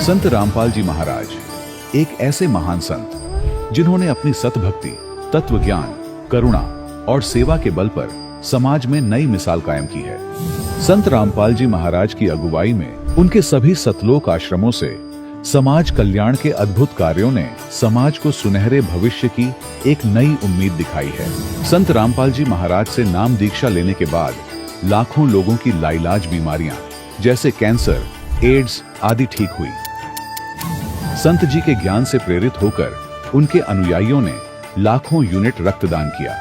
संत रामपाल जी महाराज एक ऐसे महान संत जिन्होंने अपनी सतभक्ति, तत्व ज्ञान, करुणा और सेवा के बल पर समाज में नई मिसाल कायम की है। संत रामपाल जी महाराज की अगुवाई में उनके सभी सतलोक आश्रमों से समाज कल्याण के अद्भुत कार्यों ने समाज को सुनहरे भविष्य की एक नई उम्मीद दिखाई है। संत रामपाल जी महाराज से नाम दीक्षा लेने के बाद लाखों लोगों की लाइलाज बीमारियां जैसे कैंसर, एड्स आदि ठीक हुई। संत जी के ज्ञान से प्रेरित होकर उनके अनुयायियों ने लाखों यूनिट रक्तदान किया।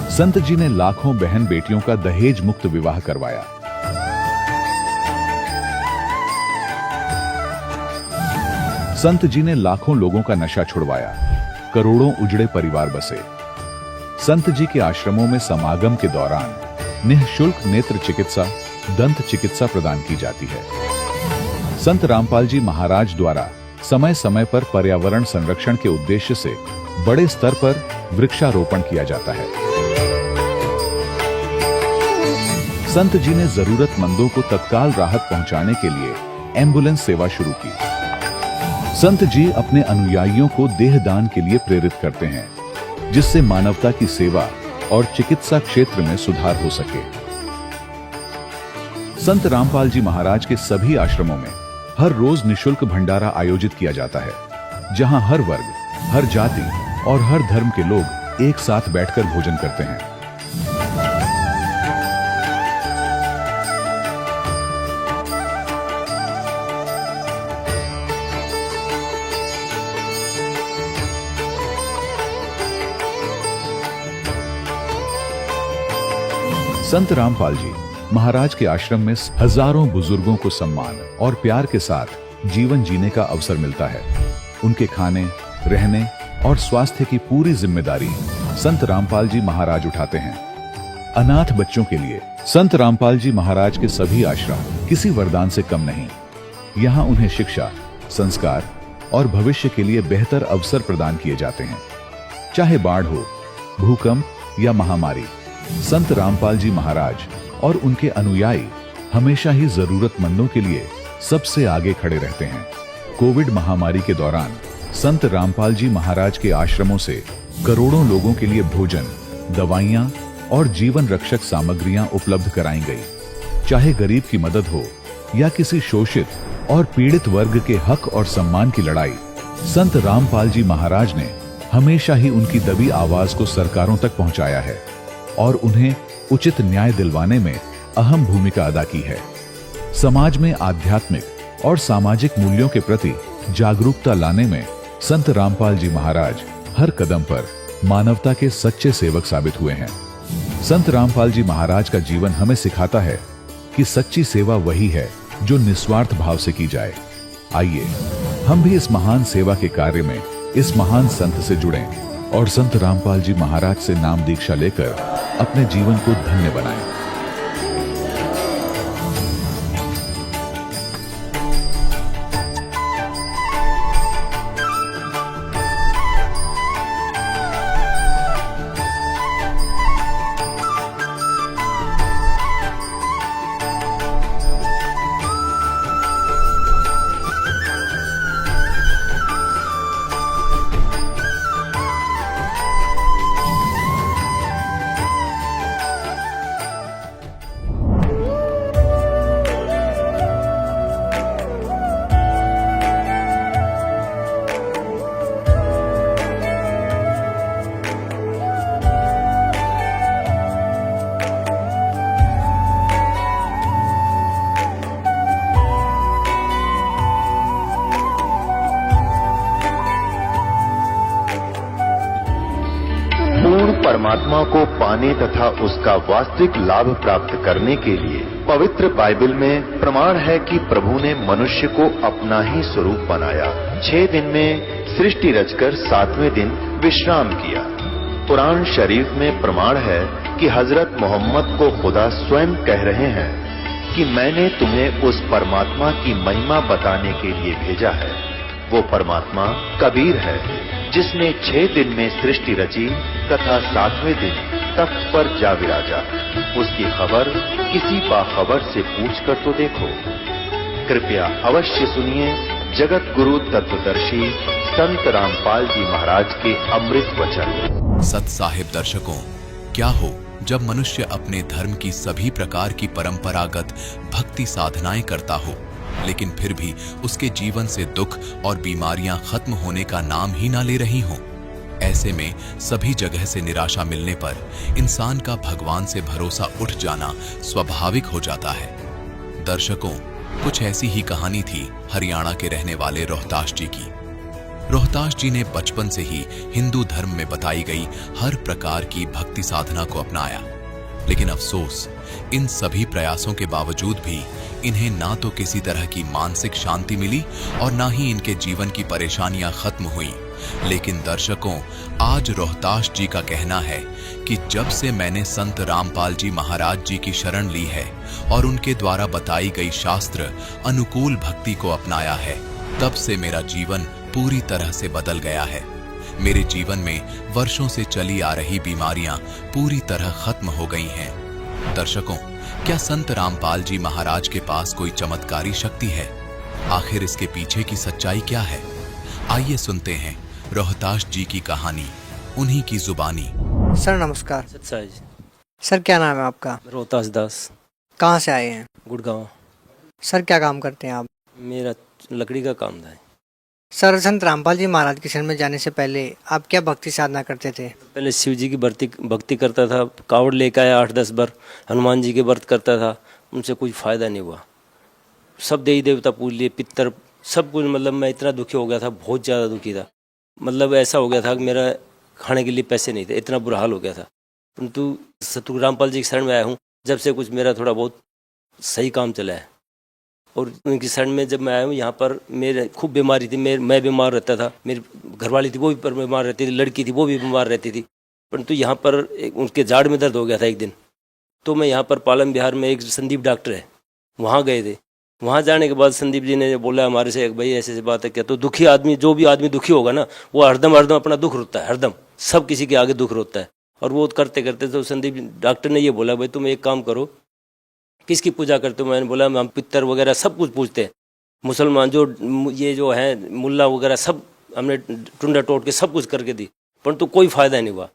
संत जी ने लाखों बहन बेटियों का दहेज मुक्त विवाह करवाया। संत जी ने लाखों लोगों का नशा छुड़वाया, करोड़ों उजड़े परिवार बसे। संत जी के आश्रमों में समागम के दौरान निःशुल्क नेत्र चिकित्सा, दंत चिकित्सा प्रदान की जाती है। संत रामपाल जी महाराज द्वारा समय समय पर पर्यावरण संरक्षण के उद्देश्य से बड़े स्तर पर वृक्षारोपण किया जाता है। संत जी ने जरूरतमंदों को तत्काल राहत पहुंचाने के लिए एम्बुलेंस सेवा शुरू की। संत जी अपने अनुयायियों को देहदान के लिए प्रेरित करते हैं, जिससे मानवता की सेवा और चिकित्सा क्षेत्र में सुधार हो सके। संत रामपाल जी महाराज के सभी आश्रमों में हर रोज निःशुल्क भंडारा आयोजित किया जाता है, जहां हर वर्ग, हर जाति और हर धर्म के लोग एक साथ बैठकर भोजन करते हैं। संत रामपाल जी महाराज के आश्रम में हजारों बुजुर्गों को सम्मान और प्यार के साथ जीवन जीने का अवसर मिलता है। उनके खाने, रहने और स्वास्थ्य की पूरी जिम्मेदारी संत रामपाल जी महाराज उठाते हैं। अनाथ बच्चों के लिए संत रामपाल जी महाराज के सभी आश्रम किसी वरदान से कम नहीं। यहाँ उन्हें शिक्षा, संस्कार और भविष्य के लिए बेहतर अवसर प्रदान किए जाते हैं। चाहे बाढ़ हो, भूकंप या महामारी, संत रामपाल जी महाराज और उनके अनुयायी हमेशा ही जरूरतमंदों के लिए सबसे आगे खड़े रहते हैं। कोविड महामारी के दौरान संत रामपाल जी महाराज के आश्रमों से करोड़ों लोगों के लिए भोजन, दवाइयां और जीवन रक्षक सामग्रियां उपलब्ध कराई गई। चाहे गरीब की मदद हो या किसी शोषित और पीड़ित वर्ग के हक और सम्मान की लड़ाई, संत रामपाल जी महाराज ने हमेशा ही उनकी दबी आवाज को सरकारों तक पहुंचाया है और उन्हें उचित न्याय दिलवाने में अहम भूमिका अदा की है। समाज में आध्यात्मिक और सामाजिक मूल्यों के प्रति जागरूकता लाने में संत रामपाल जी महाराज हर कदम पर मानवता के सच्चे सेवक साबित हुए हैं। संत रामपाल जी महाराज का जीवन हमें सिखाता है कि सच्ची सेवा वही है जो निस्वार्थ भाव से की जाए। आइए हम भी इस महान सेवा के कार्य में इस महान संत से जुड़ें और संत रामपाल जी महाराज से नाम दीक्षा लेकर अपने जीवन को धन्य बनाएं। परमात्मा को पाने तथा उसका वास्तविक लाभ प्राप्त करने के लिए पवित्र बाइबल में प्रमाण है कि प्रभु ने मनुष्य को अपना ही स्वरूप बनाया। 6 दिन में सृष्टि रचकर 7वें दिन विश्राम किया। कुरान शरीफ में प्रमाण है कि हजरत मोहम्मद को खुदा स्वयं कह रहे हैं कि मैंने तुम्हें उस परमात्मा की महिमा बताने के लिए भेजा है। वो परमात्मा कबीर है जिसने 6 दिन में सृष्टि रची तथा 7वें दिन तख्त पर जा विराजा। उसकी खबर किसी बाखबर से पूछकर तो देखो। कृपया अवश्य सुनिए जगत गुरु तत्वदर्शी संत रामपाल जी महाराज के अमृत वचन। सत साहिब दर्शकों, क्या हो जब मनुष्य अपने धर्म की सभी प्रकार की परंपरागत भक्ति साधनाएं करता हो, लेकिन फिर भी उसके जीवन से दुख और बीमारियां खत्म होने का नाम ही ना ले रही हों। ऐसे में सभी जगह से निराशा मिलने पर इंसान का भगवान से भरोसा उठ जाना स्वाभाविक हो जाता है। दर्शकों, कुछ ऐसी ही कहानी थी हरियाणा के रहने वाले रोहतास जी की। रोहतास जी ने बचपन से ही हिंदू धर्म में बताई गई हर प्रकार की भक्ति साधना को अपनाया, लेकिन अफसोस, इन सभी प्रयासों के बावजूद भी इन्हें ना तो किसी तरह की मानसिक शांति मिली और ना ही इनके जीवन की परेशानियां खत्म हुई। लेकिन दर्शकों, आज रोहतास जी का कहना है कि जब से मैंने संत रामपाल जी महाराज जी की शरण ली है और उनके द्वारा बताई गई शास्त्र अनुकूल भक्ति को अपनाया है, तब से मेरा जीवन पूरी तरह से बदल गया है। मेरे जीवन में वर्षों से चली आ रही बीमारियां पूरी तरह खत्म हो गई हैं। दर्शकों, क्या संत रामपाल जी महाराज के पास कोई चमत्कारी शक्ति है? आखिर इसके पीछे की सच्चाई क्या है? आइए सुनते हैं रोहतास जी की कहानी, उन्हीं की जुबानी। सर नमस्कार। सत्साई। सर क्या नाम है आपका? रोहतास दास। कहाँ से आए हैं? गुड़गांव। सर क्या काम करते हैं आप? मेरा लकड़ी का काम था। सर संत रामपाल जी महाराज के शरण में जाने से पहले आप क्या भक्ति साधना करते थे? पहले शिव जी की भक्ति करता था, कावड़ लेकर आया 8-10 बार, हनुमान जी के व्रत करता था, उनसे कोई फ़ायदा नहीं हुआ। सब देवी देवता पूज लिए, पितर सब कुछ, मतलब मैं इतना दुखी हो गया था, बहुत ज़्यादा दुखी था। मतलब ऐसा हो गया था कि मेरा खाने के लिए पैसे नहीं थे, इतना बुरा हाल हो गया था। परंतु सतगुरु रामपाल जी की शरण में आया हूँ, जब से कुछ मेरा थोड़ा बहुत सही काम चला है। और उनकी शरण में जब मैं आया हूँ, यहाँ पर मेरे खूब बीमारी थी, मैं बीमार रहता था, मेरी घरवाली थी वो भी बीमार रहती थी, लड़की थी वो भी बीमार रहती थी। परंतु यहाँ पर उनके जाड़ में दर्द हो गया था एक दिन, तो मैं यहाँ पर पालम बिहार में एक संदीप डॉक्टर है, वहाँ गए थे। वहाँ जाने के बाद संदीप जी ने बोला हमारे से, भाई ऐसे ऐसी बात है क्या? तो दुखी आदमी, जो भी आदमी दुखी होगा ना, वो हरदम अपना दुख रोता है, हरदम सब किसी के आगे दुख रोता है। और वो करते करते तो संदीप डॉक्टर ने ये बोला, भाई तुम एक काम करो, किसकी पूजा करते हो? मैंने बोला हम पितर वगैरह सब कुछ पूछते हैं, मुसलमान जो ये जो है मुल्ला वगैरह सब हमने टुंडा टोट के सब कुछ करके दी, परंतु कोई फ़ायदा नहीं हुआ।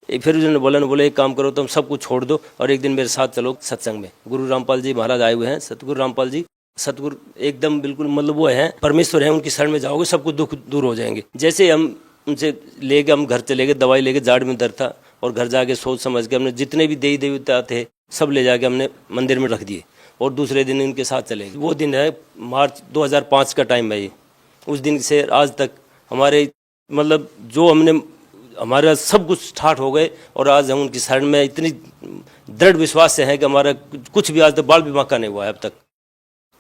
फिर उन्होंने बोला एक काम करो, तुम सब कुछ छोड़ दो और एक दिन मेरे साथ चलो सत्संग में। गुरु रामपाल जी महाराज आए हुए हैं, सतगुरु रामपाल जी, सतगुरु एकदम बिल्कुल मतलब वो है परमेश्वर है, उनकी शरण में जाओगे सब कुछ दुख दूर हो जाएंगे। जैसे हम उनसे लेके हम घर चले गए, दवाई लेके, जाड़ में दर्द था, और घर जाके सोच समझ के हमने जितने भी देवी देवता थे सब ले जाके हमने मंदिर में रख दिए, और दूसरे दिन इनके साथ चले गए। वो दिन है मार्च 2005 का टाइम है ये। उस दिन से आज तक हमारे मतलब जो हमने हमारा सब कुछ स्टार्ट हो गए, और आज हम उनकी शरण में इतनी दृढ़ विश्वास से हैं कि हमारा कुछ भी आज तक बाल भी बांका नहीं हुआ है अब तक।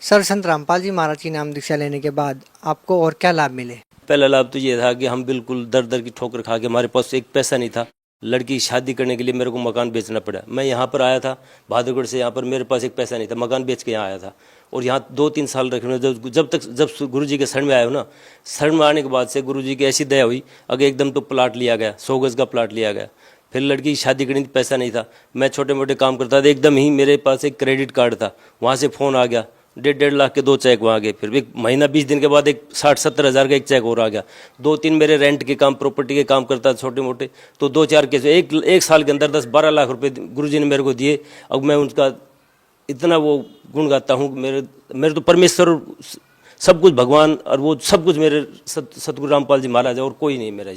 सर संत रामपाल जी महाराज की नाम दीक्षा लेने के बाद आपको और क्या लाभ मिले? पहला लाभ तो ये था कि हम बिल्कुल दर दर की ठोकर खा के, हमारे पास एक पैसा नहीं था, लड़की की शादी करने के लिए मेरे को मकान बेचना पड़ा। मैं यहाँ पर आया था बहादुरगढ़ से, यहाँ पर मेरे पास एक पैसा नहीं था, मकान बेच के यहाँ आया था, और यहाँ 2-3 साल रखने जब गुरु जी के शरण में आया हो ना, शरण में आने के बाद से गुरु जी की ऐसी दया हुई, अगर एकदम तो प्लाट लिया गया, 100 गज का प्लाट लिया गया। फिर लड़की की शादी करनी थी, पैसा नहीं था, मैं छोटे मोटे काम करता था, एकदम ही मेरे पास एक क्रेडिट कार्ड था, वहाँ से फ़ोन आ गया, 1.5 लाख के 2 चेक वहाँ गए। फिर एक महीना 20 दिन के बाद एक 60-70 हज़ार का एक चेक और आ गया। 2-3 मेरे रेंट के काम, प्रॉपर्टी के काम करता था छोटे मोटे, तो 2-4 केस, एक साल के अंदर 10-12 लाख रुपए गुरुजी ने मेरे को दिए। अब मैं उनका इतना वो गुण गाता हूँ, मेरे तो परमेश्वर सब कुछ भगवान, और वो सब कुछ मेरे सतगुरु रामपाल जी महाराज, और कोई नहीं मेरा।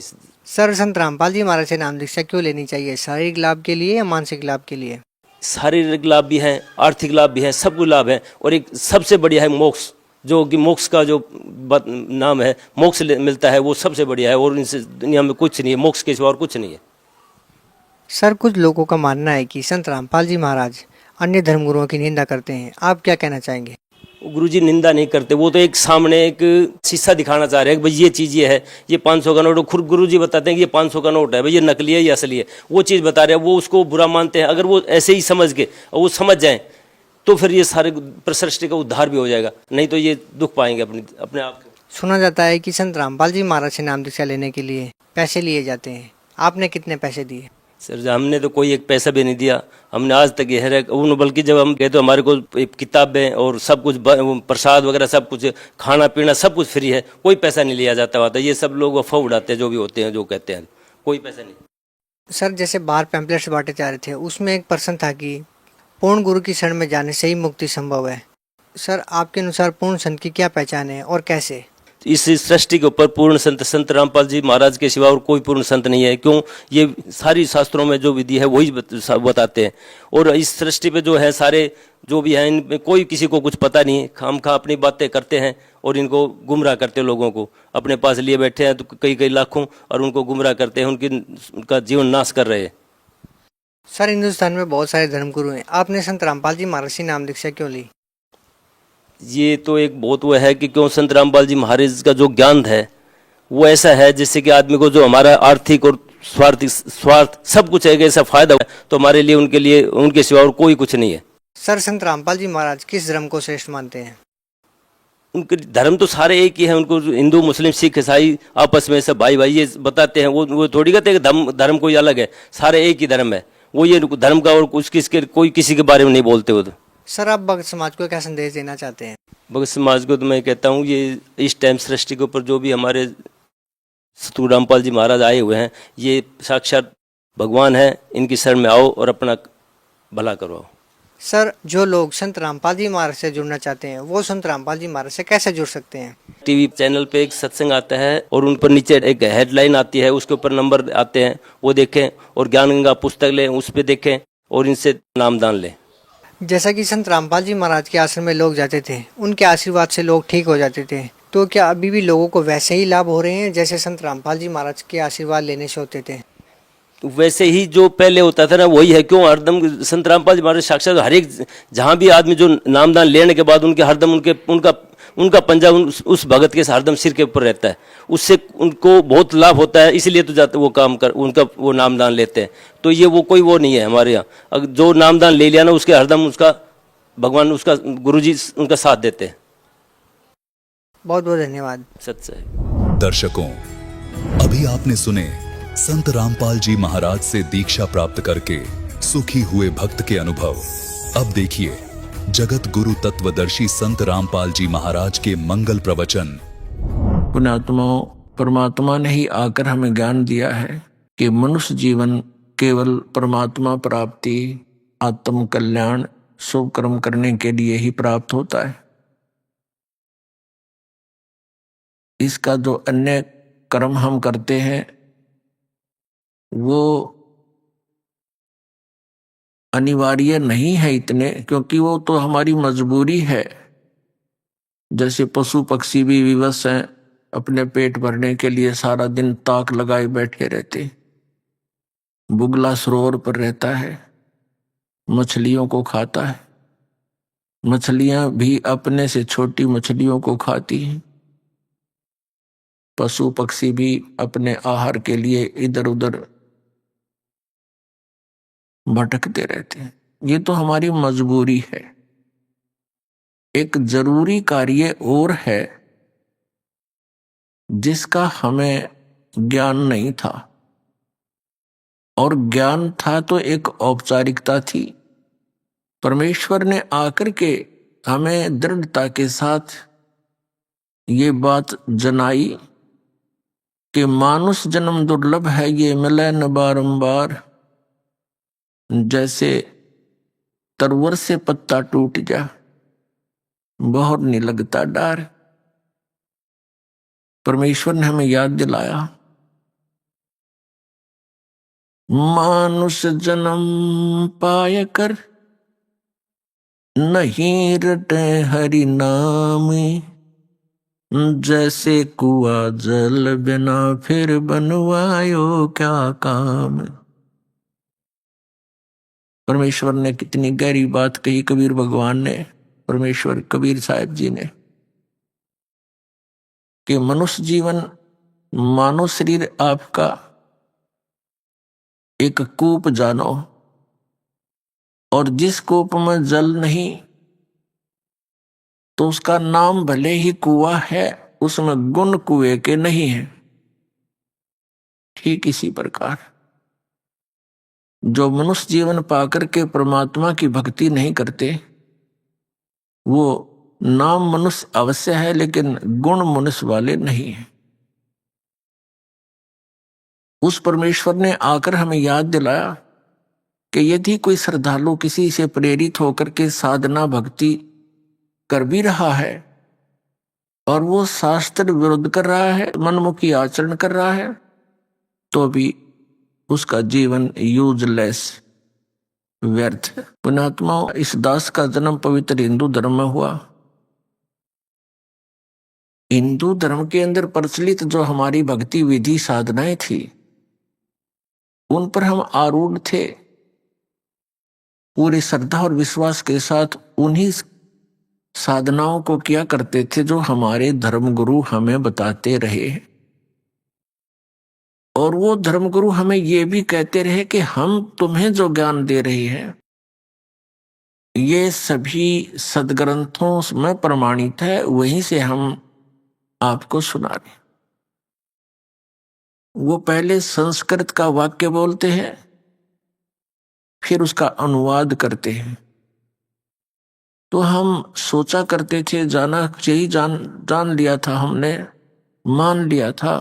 सर संत रामपाल जी महाराज से नाम दीक्षा क्यों लेनी चाहिए? शारीरिक लाभ के लिए या मानसिक लाभ के लिए? शारीरिक लाभ भी हैं, आर्थिक लाभ भी हैं, सब कुछ लाभ हैं, और एक सबसे बढ़िया है मोक्ष, जो कि मोक्ष का जो नाम है, मोक्ष मिलता है, वो सबसे बढ़िया है, और इनसे दुनिया में कुछ नहीं है, मोक्ष के सिवा और कुछ नहीं है। सर कुछ लोगों का मानना है कि संत रामपाल जी महाराज अन्य धर्मगुरुओं की निंदा करते हैं, आप क्या कहना चाहेंगे? गुरुजी निंदा नहीं करते, वो तो एक सामने एक शीशा दिखाना चाह रहे हैं कि भाई ये चीज़ ये है, ये 500 का नोट, खुद गुरुजी बताते हैं कि ये 500 का नोट है, भाई ये नकली है ये असली है, वो चीज़ बता रहे हैं, वो उसको बुरा मानते हैं। अगर वो ऐसे ही समझ के और वो समझ जाएं तो फिर ये सारे सृष्टि का उद्धार भी हो जाएगा, नहीं तो ये दुख पाएंगे अपने आप को। सुना जाता है कि संत रामपाल जी महाराज से नाम दीक्षा लेने के लिए पैसे लिए जाते हैं, आपने कितने पैसे दिए? सर हमने तो कोई एक पैसा भी नहीं दिया, हमने आज तक यह उन बल्कि जब हम गए तो हमारे को किताबें और सब कुछ प्रसाद वगैरह सब कुछ खाना पीना सब कुछ फ्री है, कोई पैसा नहीं लिया जाता हुआ था। ये सब लोग अफवाह उड़ाते हैं जो भी होते हैं, जो कहते हैं, कोई पैसा नहीं। सर जैसे बाहर पैम्पलेट्स बांटे जा रहे थे उसमें एक पर्सन था कि पूर्ण गुरु की शरण में जाने से ही मुक्ति संभव है। सर आपके अनुसार पूर्ण संत की क्या पहचान है और कैसे? इस सृष्टि के ऊपर पूर्ण संत रामपाल जी महाराज के सिवा और कोई पूर्ण संत नहीं है। क्यों? ये सारी शास्त्रों में जो विधि है वही बताते हैं, और इस सृष्टि पे जो है सारे जो भी हैं इनमें कोई किसी को कुछ पता नहीं है, खामखा अपनी बातें करते हैं और इनको गुमराह करते हैं। लोगों को अपने पास लिए बैठे हैं तो कई कई लाखों, और उनको गुमराह करते हैं, उनका जीवन नाश कर रहे हैं। सर हिंदुस्तान में बहुत सारे धर्मगुरु हैं, आपने संत रामपाल जी महाराज की नाम दीक्षा क्यों ली? ये तो एक बहुत वो है कि क्यों संत रामपाल जी महाराज का जो ज्ञान है वो ऐसा है जिससे कि आदमी को जो हमारा आर्थिक और स्वार्थ सब कुछ है, ऐसा फायदा है, तो हमारे लिए उनके लिए उनके सिवा और कोई कुछ नहीं है। सर संत रामपाल जी महाराज किस धर्म को श्रेष्ठ मानते हैं? उनके धर्म तो सारे एक ही है, उनको हिंदू मुस्लिम सिख ईसाई आपस में सब भाई भाई ये बताते हैं। वो थोड़ी कहते हैं कि धर्म कोई अलग है, सारे एक ही धर्म है। वो ये धर्म का और कुछ कोई किसी के बारे में नहीं बोलते। वो तो सर आप भक्त समाज को क्या संदेश देना चाहते हैं? भक्त समाज को तो मैं कहता हूँ ये इस टाइम सृष्टि के ऊपर जो भी हमारे सतगुरु रामपाल जी महाराज आए हुए हैं ये साक्षात भगवान है, इनकी शरण में आओ और अपना भला करो। सर जो लोग संत रामपाल जी महाराज से जुड़ना चाहते हैं वो संत रामपाल जी महाराज से कैसे जुड़ सकते हैं? टीवी चैनल पे एक सत्संग आता है और उन पर नीचे एक हेडलाइन आती है, उसके ऊपर नंबर आते हैं, वो देखें और ज्ञान गंगा पुस्तक लें, उस पर देखें और इनसे नामदान लें। जैसा कि संत रामपाल जी महाराज के आश्रम में लोग जाते थे, उनके आशीर्वाद से लोग ठीक हो जाते थे, तो क्या अभी भी लोगों को वैसे ही लाभ हो रहे हैं जैसे संत रामपाल जी महाराज के आशीर्वाद लेने से होते थे? वैसे ही जो पहले होता था ना वही है। क्यों? हरदम संत रामपाल जी महाराज साक्षात हर एक जहाँ भी आदमी जो नामदान लेने के बाद उनके हरदम उनका पंजा उस भगत के हरदम सिर के ऊपर रहता है, उससे उनको बहुत लाभ होता है, इसलिए तो जाते वो काम कर उनका वो नामदान लेते हैं। तो ये वो कोई वो नहीं है हमारे यहाँ, अगर जो नामदान ले लिया ना उसके हरदम उसका भगवान उसका गुरुजी उनका साथ देते हैं। बहुत बहुत धन्यवाद। सच है। दर्शकों, अभी आपने सुने संत रामपाल जी महाराज से दीक्षा प्राप्त करके सुखी हुए भक्त के अनुभव। अब देखिए जगत गुरु तत्वदर्शी संत रामपाल जी महाराज के मंगल प्रवचन। पुण्यात्माओं, परमात्मा ने ही आकर हमें ज्ञान दिया है कि मनुष्य जीवन केवल परमात्मा प्राप्ति, आत्म कल्याण, शुभ कर्म करने के लिए ही प्राप्त होता है। इसका जो अन्य कर्म हम करते हैं वो अनिवार्य नहीं है इतने, क्योंकि वो तो हमारी मजबूरी है। जैसे पशु पक्षी भी विवश हैं, अपने पेट भरने के लिए सारा दिन ताक लगाए बैठे रहते। बुगला सरोवर पर रहता है, मछलियों को खाता है, मछलियां भी अपने से छोटी मछलियों को खाती हैं। पशु पक्षी भी अपने आहार के लिए इधर उधर भटकते रहते हैं। ये तो हमारी मजबूरी है। एक जरूरी कार्य और है जिसका हमें ज्ञान नहीं था, और ज्ञान था तो एक औपचारिकता थी। परमेश्वर ने आकर के हमें दृढ़ता के साथ ये बात जनाई कि मानुष जन्म दुर्लभ है, ये मिले न बारंबार। जैसे तरवर से पत्ता टूट जा, बहुत नहीं लगता डार। परमेश्वर ने हमें याद दिलाया, मानुष जन्म पाय कर नहीं रटे हरि नाम। जैसे कुआ जल बिना फिर बनवायो क्या काम। परमेश्वर ने कितनी गहरी बात कही कबीर भगवान ने, परमेश्वर कबीर साहब जी ने, कि मनुष्य जीवन मानव शरीर आपका एक कूप जानो, और जिस कूप में जल नहीं तो उसका नाम भले ही कुआं है, उसमें गुण कुएं के नहीं है। ठीक इसी प्रकार जो मनुष्य जीवन पाकर के परमात्मा की भक्ति नहीं करते, वो नाम मनुष्य अवश्य है लेकिन गुण मनुष्य वाले नहीं है। उस परमेश्वर ने आकर हमें याद दिलाया कि यदि कोई श्रद्धालु किसी से प्रेरित होकर के साधना भक्ति कर भी रहा है और वो शास्त्र विरुद्ध कर रहा है, मनमुखी आचरण कर रहा है, तो भी उसका जीवन यूजलेस, व्यर्थ है। पुण्यात्माओं, इस दास का जन्म पवित्र हिंदू धर्म में हुआ। हिंदू धर्म के अंदर प्रचलित जो हमारी भक्ति विधि साधनाएं थी, उन पर हम आरूढ़ थे। पूरी श्रद्धा और विश्वास के साथ उन्हीं साधनाओं को किया करते थे जो हमारे धर्मगुरु हमें बताते रहे। और वो धर्मगुरु हमें ये भी कहते रहे कि हम तुम्हें जो ज्ञान दे रहे हैं ये सभी सदग्रंथों में प्रमाणित है, वहीं से हम आपको सुना रहे। वो पहले संस्कृत का वाक्य बोलते हैं, फिर उसका अनुवाद करते हैं। तो हम सोचा करते थे, जान लिया था हमने, मान लिया था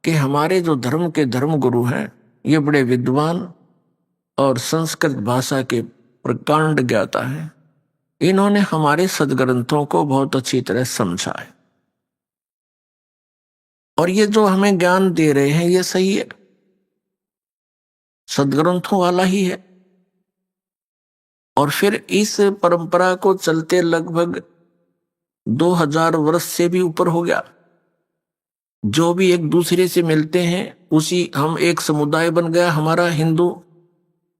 कि हमारे जो धर्म के धर्मगुरु हैं ये बड़े विद्वान और संस्कृत भाषा के प्रकांड ज्ञाता है। इन्होंने हमारे सदग्रंथों को बहुत अच्छी तरह समझा है और ये जो हमें ज्ञान दे रहे हैं ये सही है, सदग्रंथों वाला ही है। और फिर इस परंपरा को चलते लगभग 2000 वर्ष से भी ऊपर हो गया। जो भी एक दूसरे से मिलते हैं उसी, हम एक समुदाय बन गया हमारा हिंदू।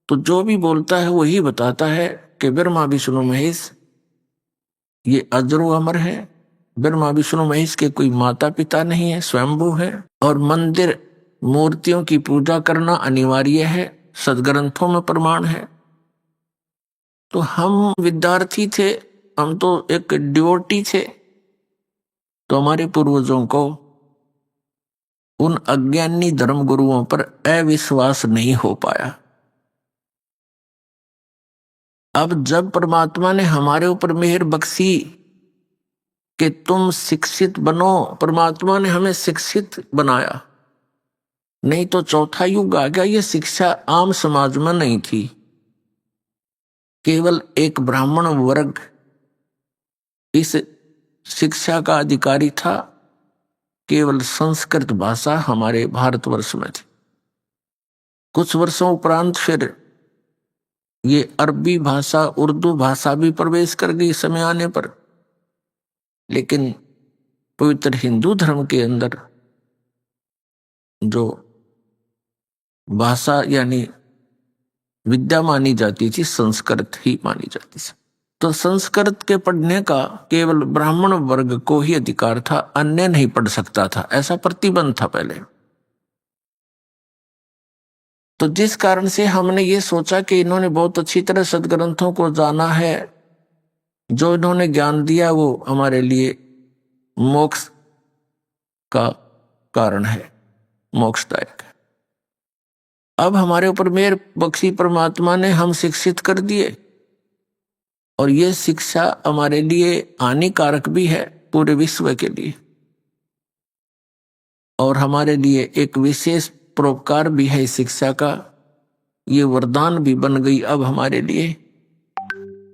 तो जो भी बोलता है वही बताता है कि ब्रह्मा विष्णु महेश ये अजरो अमर है। ब्रह्मा विष्णु महेश के कोई माता पिता नहीं है, स्वयंभू है। और मंदिर मूर्तियों की पूजा करना अनिवार्य है, सदग्रंथों में प्रमाण है। तो हम विद्यार्थी थे, हम तो एक डिवोटी थे। तो हमारे पूर्वजों को उन अज्ञानी धर्मगुरुओं पर अविश्वास नहीं हो पाया। अब जब परमात्मा ने हमारे ऊपर मेहर बख्शी कि तुम शिक्षित बनो, परमात्मा ने हमें शिक्षित बनाया। नहीं तो चौथा युग आ गया। ये शिक्षा आम समाज में नहीं थी, केवल एक ब्राह्मण वर्ग इस शिक्षा का अधिकारी था। केवल संस्कृत भाषा हमारे भारतवर्ष में थी। कुछ वर्षों उपरांत फिर ये अरबी भाषा, उर्दू भाषा भी प्रवेश कर गई समय आने पर। लेकिन पवित्र हिंदू धर्म के अंदर जो भाषा यानी विद्या मानी जाती थी, संस्कृत ही मानी जाती थी। तो संस्कृत के पढ़ने का केवल ब्राह्मण वर्ग को ही अधिकार था, अन्य नहीं पढ़ सकता था, ऐसा प्रतिबंध था पहले। तो जिस कारण से हमने ये सोचा कि इन्होंने बहुत अच्छी तरह सदग्रंथों को जाना है, जो इन्होंने ज्ञान दिया वो हमारे लिए मोक्ष का कारण है, मोक्षदायक है। अब हमारे ऊपर मेहर बख्शी परमात्मा ने, हम शिक्षित कर दिए। और ये शिक्षा हमारे लिए हानिकारक भी है, पूरे विश्व के लिए। और हमारे लिए एक विशेष परोपकार भी है इस शिक्षा का। ये वरदान भी बन गई अब हमारे लिए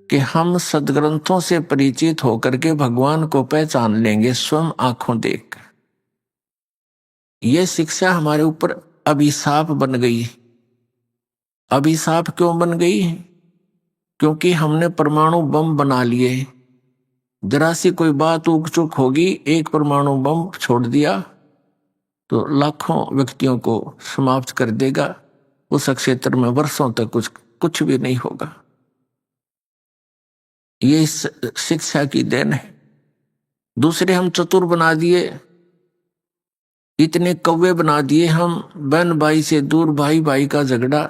कि हम सदग्रंथों से परिचित होकर के भगवान को पहचान लेंगे स्वयं आंखों देख। ये शिक्षा हमारे ऊपर अभिशाप बन गई। अभिशाप क्यों बन गई? क्योंकि हमने परमाणु बम बना लिए। जरा सी कोई बात ऊक चूक होगी, एक परमाणु बम छोड़ दिया तो लाखों व्यक्तियों को समाप्त कर देगा। उस क्षेत्र में वर्षों तक कुछ भी नहीं होगा। ये इस शिक्षा की देन है। दूसरे हम चतुर बना दिए, इतने कौवे बना दिए हम, बहन भाई से दूर, भाई भाई का झगड़ा,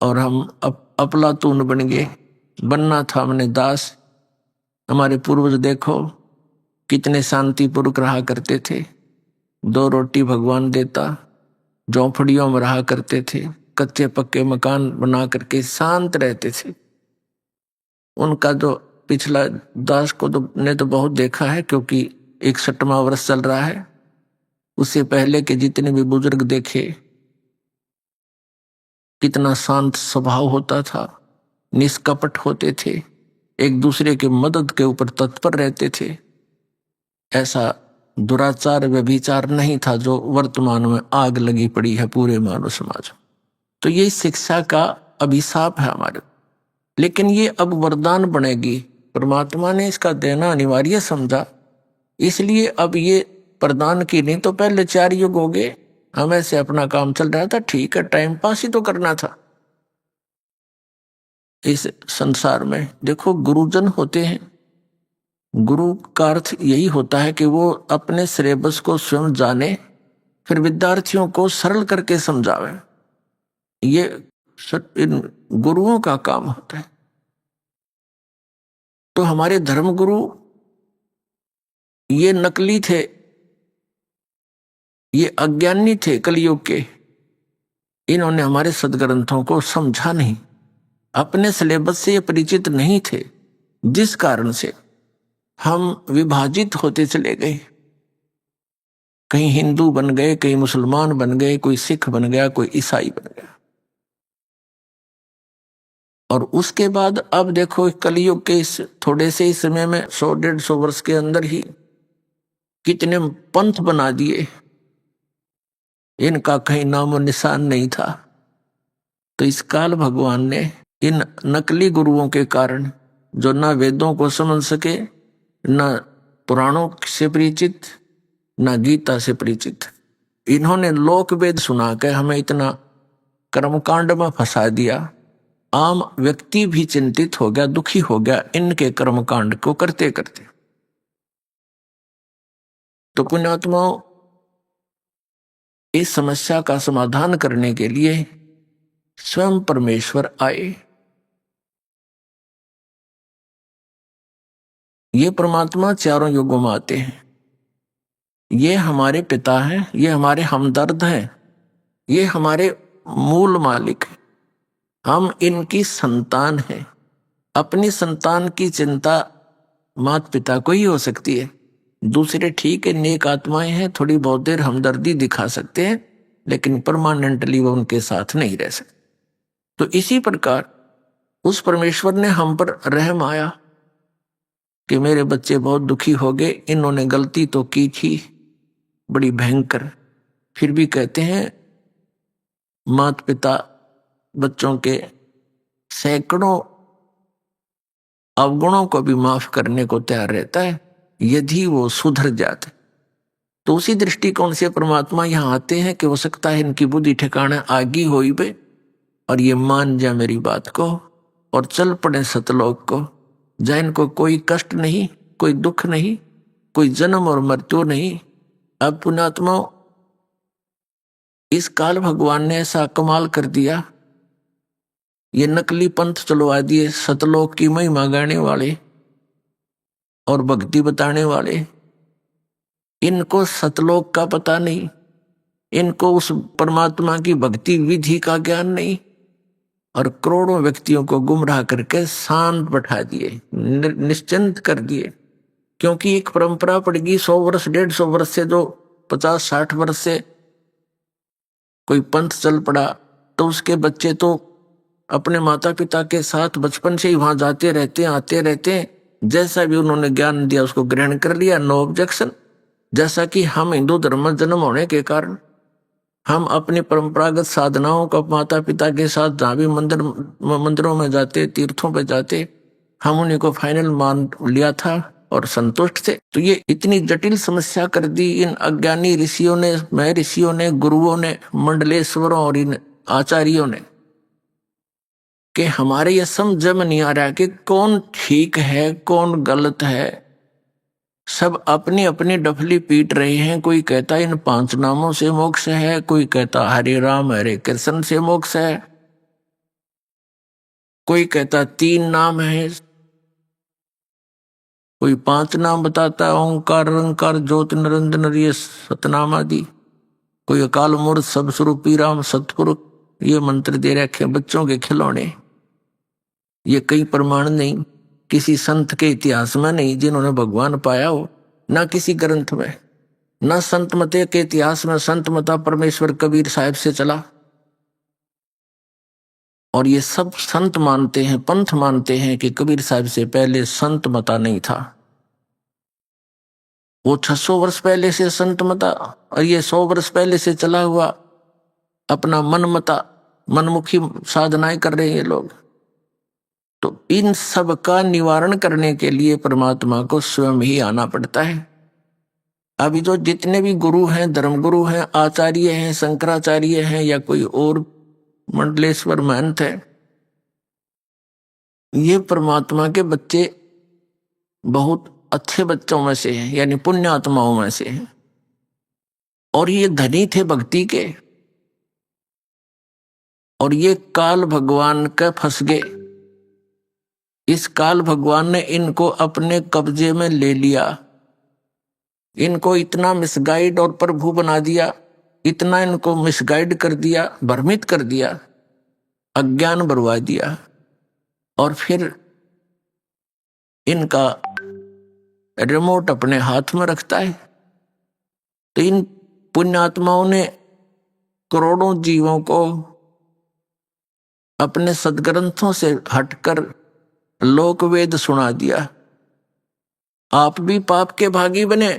और हम अफलातून बन गए। बनना था हमने दास। हमारे पूर्वज देखो कितने शांतिपूर्वक रहा करते थे। 2 रोटी भगवान देता, झोंपड़ियों में रहा करते थे, कच्चे पक्के मकान बना करके शांत रहते थे। उनका जो पिछला दास को ने तो बहुत देखा है, क्योंकि 61वां वर्ष चल रहा है। उससे पहले के जितने भी बुजुर्ग देखे, कितना शांत स्वभाव होता था, निष्कपट होते थे, एक दूसरे की मदद के ऊपर तत्पर रहते थे। ऐसा दुराचार व्यभिचार नहीं था जो वर्तमान में आग लगी पड़ी है पूरे मानव समाज में। तो ये शिक्षा का अभिशाप है हमारे, लेकिन ये अब वरदान बनेगी। परमात्मा ने इसका देना अनिवार्य समझा, इसलिए अब ये प्रदान की। नहीं तो पहले 4 युग हो गए, हमें से अपना काम चल रहा था, ठीक है, टाइम पास ही तो करना था। इस संसार में देखो, गुरुजन होते हैं, गुरु का अर्थ यही होता है कि वो अपने सिलेबस को स्वयं जाने, फिर विद्यार्थियों को सरल करके समझावे। ये इन गुरुओं का काम होता है। तो हमारे धर्मगुरु ये नकली थे, ये अज्ञानी थे कलयुग के। इन्होंने हमारे सदग्रंथों को समझा नहीं, अपने सिलेबस से ये परिचित नहीं थे, जिस कारण से हम विभाजित होते चले गए। कहीं हिंदू बन गए, कहीं मुसलमान बन गए, कोई सिख बन गया, कोई ईसाई बन गया। और उसके बाद अब देखो, कलयुग के इस थोड़े से ही समय में 100-150 वर्ष के अंदर ही कितने पंथ बना दिए, इनका कहीं नामो निशान नहीं था। तो इस काल भगवान ने इन नकली गुरुओं के कारण, जो ना वेदों को समझ सके, ना पुराणों से परिचित, ना गीता से परिचित, इन्होंने लोक वेद सुना के हमें इतना कर्मकांड में फंसा दिया। आम व्यक्ति भी चिंतित हो गया, दुखी हो गया इनके कर्मकांड को करते करते। तो पुण्यात्माओं, इस समस्या का समाधान करने के लिए स्वयं परमेश्वर आए। ये परमात्मा चारों युगों में आते हैं। ये हमारे पिता हैं, ये हमारे हमदर्द हैं, ये हमारे मूल मालिक हैं। हम इनकी संतान हैं। अपनी संतान की चिंता माता पिता को ही हो सकती है। दूसरे ठीक है, नेक आत्माएं हैं, थोड़ी बहुत देर हमदर्दी दिखा सकते हैं, लेकिन परमानेंटली वो उनके साथ नहीं रह सकते। तो इसी प्रकार उस परमेश्वर ने हम पर रहम आया कि मेरे बच्चे बहुत दुखी हो गए, इन्होंने गलती तो की थी बड़ी भयंकर, फिर भी कहते हैं माता पिता बच्चों के सैकड़ों अवगुणों को भी माफ करने को तैयार रहता है, यदि वो सुधर जाते। तो उसी दृष्टिकोण से परमात्मा यहाँ आते हैं कि हो सकता है इनकी बुद्धि ठिकाना आगी होई बे, और ये मान जाए मेरी बात को और चल पड़े सतलोक को, जहाँ इनको कोई कष्ट नहीं, कोई दुख नहीं, कोई जन्म और मृत्यु नहीं। अब पुण्यात्मा, इस काल भगवान ने ऐसा कमाल कर दिया, ये नकली पंथ चलवा दिए, सतलोक की महिमा गाने वाले और भक्ति बताने वाले। इनको सतलोक का पता नहीं, इनको उस परमात्मा की भक्ति विधि का ज्ञान नहीं, और करोड़ों व्यक्तियों को गुमराह करके शांत बैठा दिए, निश्चिंत कर दिए। क्योंकि एक परंपरा पड़ेगी 100 वर्ष 150 वर्ष से, जो 50-60 वर्ष से कोई पंथ चल पड़ा, तो उसके बच्चे तो अपने माता पिता के साथ बचपन से ही वहां जाते रहते हैं, आते रहते हैं, जैसा भी उन्होंने ज्ञान दिया उसको ग्रहण कर लिया, नो ऑब्जेक्शन। जैसा कि हम हिंदू धर्म में जन्म होने के कारण हम अपनी परंपरागत साधनाओं को माता पिता के साथ जहाँ भी मंदिरों में जाते, तीर्थों पे जाते, हम उन्हीं को फाइनल मान लिया था और संतुष्ट थे। तो ये इतनी जटिल समस्या कर दी इन अज्ञानी ऋषियों ने, महर्षियों ने, गुरुओं ने, मंडलेश्वरों और इन आचार्यों ने, कि हमारे ये समझ में नहीं आ रहा कि कौन ठीक है कौन गलत है। सब अपनी अपनी डफली पीट रहे हैं। कोई कहता इन 5 नामों से मोक्ष है, कोई कहता हरे राम हरे कृष्ण से मोक्ष है, कोई कहता 3 नाम है, कोई 5 नाम बताता, ओंकार, निरंकार, ज्योति, निरंजन, ये सतनाम आदि। कोई अकाल मूर्त सब स्वरूपी राम सतपुर ये मंत्र दे रखे बच्चों के खिलौने। ये कई प्रमाण नहीं, किसी संत के इतिहास में नहीं जिन्होंने भगवान पाया हो, ना किसी ग्रंथ में, ना संत मते के इतिहास में संत मता परमेश्वर कबीर साहब से चला। और ये सब संत मानते हैं, पंथ मानते हैं कि कबीर साहब से पहले संत मता नहीं था। वो 600 वर्ष पहले से संत मता और ये 100 वर्ष पहले से चला हुआ अपना मन मता मनमुखी साधनाएं कर रहे हैं ये लोग। तो इन सब का निवारण करने के लिए परमात्मा को स्वयं ही आना पड़ता है। अभी जो जितने भी गुरु हैं, धर्मगुरु हैं, आचार्य हैं, शंकराचार्य हैं या कोई और मंडलेश्वर महंत है, ये परमात्मा के बच्चे बहुत अच्छे बच्चों में से हैं, यानी पुण्य आत्माओं में से हैं। और ये धनी थे भक्ति के, और ये काल भगवान का फंस गए। इस काल भगवान ने इनको अपने कब्जे में ले लिया, इनको इतना मिसगाइड और प्रभु बना दिया, इतना इनको मिसगाइड कर दिया, भ्रमित कर दिया, अज्ञान बरवा दिया। और फिर इनका रिमोट अपने हाथ में रखता है। तो इन पुण्यात्माओं ने करोड़ों जीवों को अपने सदग्रंथों से हटकर लोक वेद सुना दिया। आप भी पाप के भागी बने,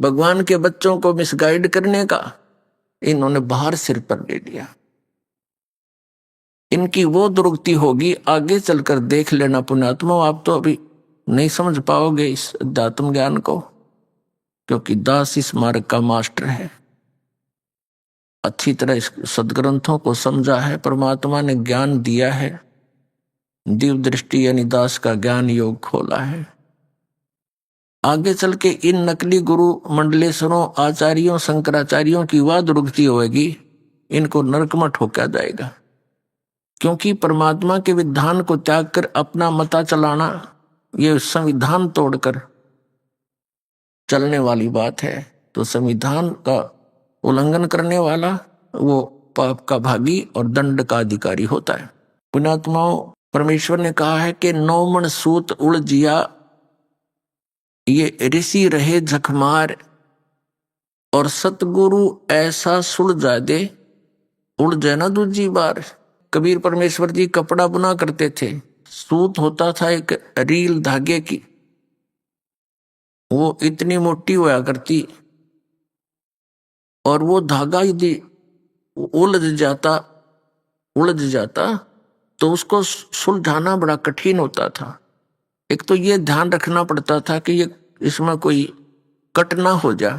भगवान के बच्चों को मिसगाइड करने का इन्होंने भार सिर पर ले लिया। इनकी वो दुर्गति होगी, आगे चलकर देख लेना पुण्यात्मा। आप तो अभी नहीं समझ पाओगे इस अध्यात्म ज्ञान को, क्योंकि दास इस मार्ग का मास्टर है, अच्छी तरह इस सदग्रंथों को समझा है, परमात्मा ने ज्ञान दिया है, दिव्य दृष्टि यानी दास का ज्ञान योग खोला है। आगे चल के इन नकली गुरु मंडलेश्वरों, आचार्यों, शंकराचार्यों की वह दुर्गति होगी, इनको नरक में ठोका जाएगा। क्योंकि परमात्मा के विधान को त्याग कर अपना मता चलाना, ये संविधान तोड़कर चलने वाली बात है। तो संविधान का उल्लंघन करने वाला वो पाप का भागी और दंड का अधिकारी होता है। पुण्यात्माओं, परमेश्वर ने कहा है कि 9 मन सूत उलझिया, ये ऋषि रहे झकमार, और सतगुरु ऐसा सुलझा दे, उलझे ना दूजी बार। कबीर परमेश्वर जी कपड़ा बुना करते थे, सूत होता था एक रील धागे की, वो इतनी मोटी हुआ करती, और वो धागा यदि उलझ जाता तो उसको सुलझाना बड़ा कठिन होता था। एक तो ये ध्यान रखना पड़ता था कि ये इसमें कोई कट ना हो जा,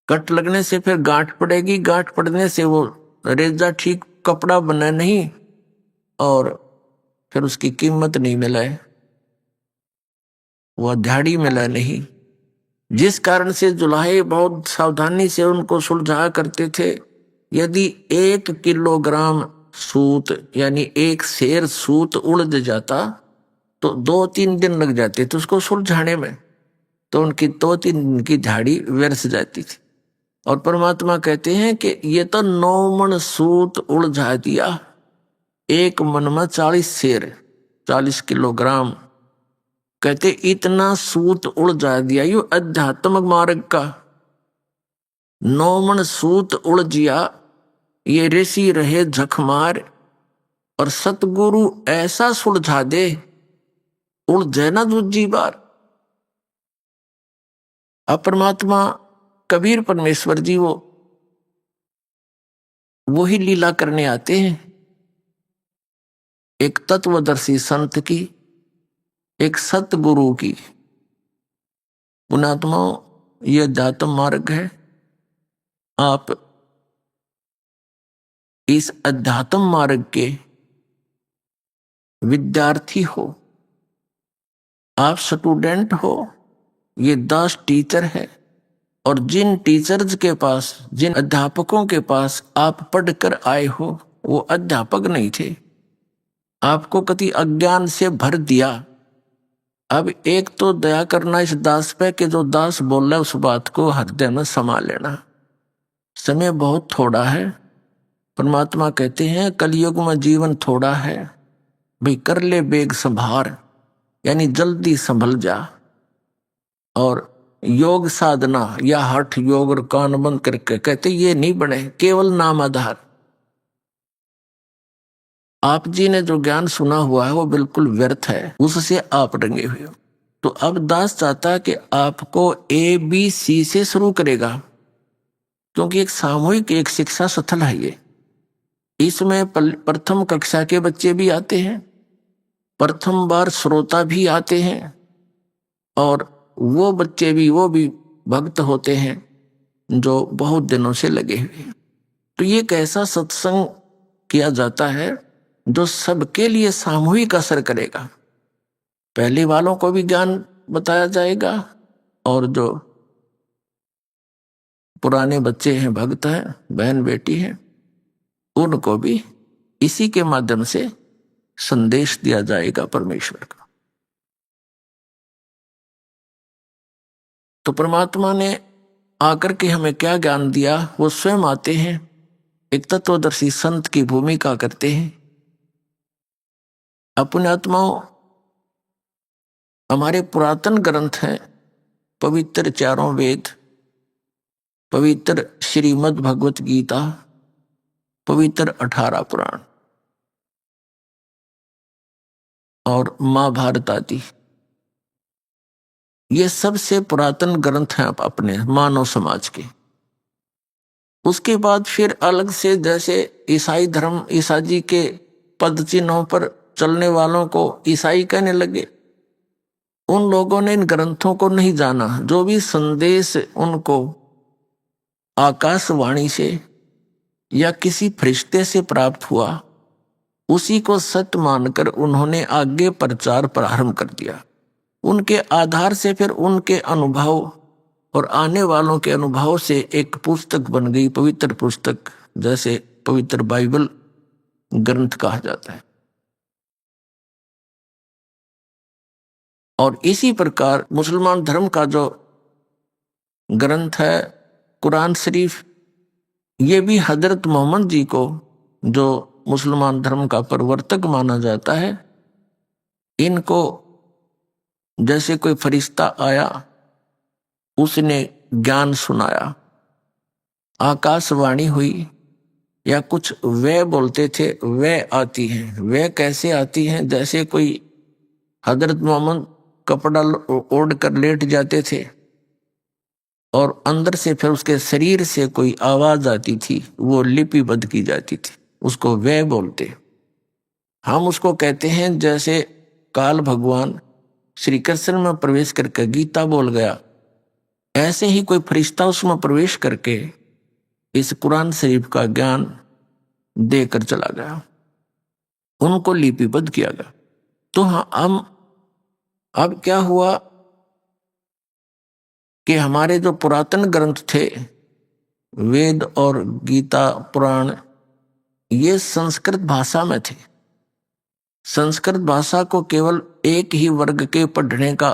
कट लगने से फिर गांठ पड़ेगी, गांठ पड़ने से वो रेजा ठीक कपड़ा बना नहीं, और फिर उसकी कीमत नहीं मिले, वह दिहाड़ी मिला नहीं। जिस कारण से जुलाहे बहुत सावधानी से उनको सुलझा करते थे। यदि 1 किलोग्राम सूत यानी 1 सेर सूत उलझ जाता तो 2-3 दिन लग जाते थे उसको सुलझाने में, तो उनकी 2-3 दिन की दिहाड़ी व्यर्थ जाती थी। और परमात्मा कहते हैं कि ये तो 9 मन सूत उलझा दिया, 1 मन में 40 सेर, 40 किलोग्राम। कहते इतना सूत उलझा दिया, यो अध्यात्म मार्ग का 9 मन सूत उलझिया, ये ऋषि रहे झकमार, और सतगुरु ऐसा सुलझा दे, उलझे ना दूजी बार। अब परमात्मा कबीर परमेश्वर जी वही लीला करने आते हैं, एक तत्वदर्शी संत की, एक सतगुरु की। पुण्यात्माओं, यह अध्यात्म मार्ग है। आप इस अध्यात्म मार्ग के विद्यार्थी हो, आप स्टूडेंट हो, ये दास टीचर है। और जिन टीचर्स के पास, जिन अध्यापकों के पास आप पढ़कर आए हो, वो अध्यापक नहीं थे, आपको कति अज्ञान से भर दिया। अब एक तो दया करना इस दास पे कि जो दास बोल रहा है उस बात को हृदय में समा लेना। समय बहुत थोड़ा है। परमात्मा कहते हैं कलयुग में जीवन थोड़ा है, भाई कर ले बेग संभार, यानी जल्दी संभल जा। और योग साधना या हठ योग और कान बंद करके कहते ये नहीं बने, केवल नाम आधार। आप जी ने जो ज्ञान सुना हुआ है वो बिल्कुल व्यर्थ है, उससे आप रंगे हुए हो। तो अब दास चाहता है कि आपको ABC से शुरू करेगा, क्योंकि एक सामूहिक एक शिक्षा स्थल है ये। इसमें प्रथम कक्षा के बच्चे भी आते हैं, प्रथम बार श्रोता भी आते हैं, और वो बच्चे भी, वो भी भक्त होते हैं जो बहुत दिनों से लगे हुए हैं। तो ये कैसा सत्संग किया जाता है जो सबके लिए सामूहिक असर करेगा। पहले वालों को भी ज्ञान बताया जाएगा, और जो पुराने बच्चे हैं, भक्त हैं, बहन बेटी हैं, उनको भी इसी के माध्यम से संदेश दिया जाएगा परमेश्वर का। तो परमात्मा ने आकर के हमें क्या ज्ञान दिया, वो स्वयं आते हैं, एक तत्वदर्शी संत की भूमिका करते हैं। अपने आत्माओं, हमारे पुरातन ग्रंथ हैं, पवित्र चारों वेद, पवित्र श्रीमद् भगवत गीता, पवित्र 18 पुराण और महाभारत आदि, ये सबसे पुरातन ग्रंथ हैं अपने मानव समाज के। उसके बाद फिर अलग से, जैसे ईसाई धर्म, ईसा जी के पद चिन्हों पर चलने वालों को ईसाई कहने लगे। उन लोगों ने इन ग्रंथों को नहीं जाना। जो भी संदेश उनको आकाशवाणी से या किसी फरिश्ते से प्राप्त हुआ, उसी को सत्य मानकर उन्होंने आगे प्रचार प्रारंभ कर दिया। उनके आधार से फिर उनके अनुभव और आने वालों के अनुभव से एक पुस्तक बन गई, पवित्र पुस्तक, जैसे पवित्र बाइबल ग्रंथ कहा जाता है। और इसी प्रकार मुसलमान धर्म का जो ग्रंथ है कुरान शरीफ, ये भी हजरत मोहम्मद जी को, जो मुसलमान धर्म का प्रवर्तक माना जाता है, इनको जैसे कोई फरिश्ता आया, उसने ज्ञान सुनाया, आकाशवाणी हुई, या कुछ वे बोलते थे, वे आती हैं। वे कैसे आती हैं? जैसे कोई हजरत मोहम्मद कपड़ा ओढ़ कर लेट जाते थे और अंदर से फिर उसके शरीर से कोई आवाज आती थी, वो लिपिबद्ध की जाती थी, उसको वे बोलते। हम उसको कहते हैं जैसे काल भगवान श्री कृष्ण में प्रवेश करके गीता बोल गया, ऐसे ही कोई फरिश्ता उसमें प्रवेश करके इस कुरान शरीफ का ज्ञान देकर चला गया, उनको लिपिबद्ध किया गया। तो हाँ, हम अब क्या हुआ कि हमारे जो पुरातन ग्रंथ थे, वेद और गीता पुराण, ये संस्कृत भाषा में थे। संस्कृत भाषा को केवल एक ही वर्ग के पढ़ने का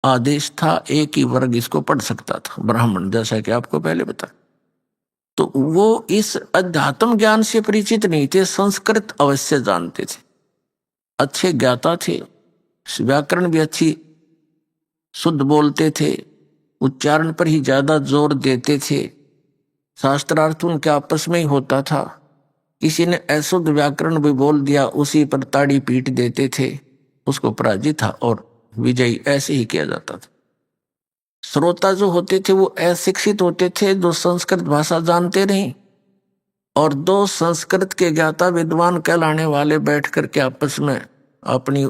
आदेश था, एक ही वर्ग इसको पढ़ सकता था, ब्राह्मण, जैसा कि आपको पहले बताया। तो वो इस अध्यात्म ज्ञान से परिचित नहीं थे, संस्कृत अवश्य जानते थे, अच्छे ज्ञाता थे, व्याकरण भी अच्छी शुद्ध बोलते थे, उच्चारण पर ही ज्यादा जोर देते थे, शास्त्रार्थ उनके आपस में ही होता था। किसी ने अशुद्ध व्याकरण भी बोल दिया, उसी पर ताड़ी पीट देते थे, उसको पराजित था और विजयी ऐसे ही किया जाता था। श्रोता जो होते थे वो अशिक्षित होते थे, जो संस्कृत भाषा जानते नहीं, और दो संस्कृत के ज्ञाता विद्वान कहलाने वाले बैठ करके आपस में अपनी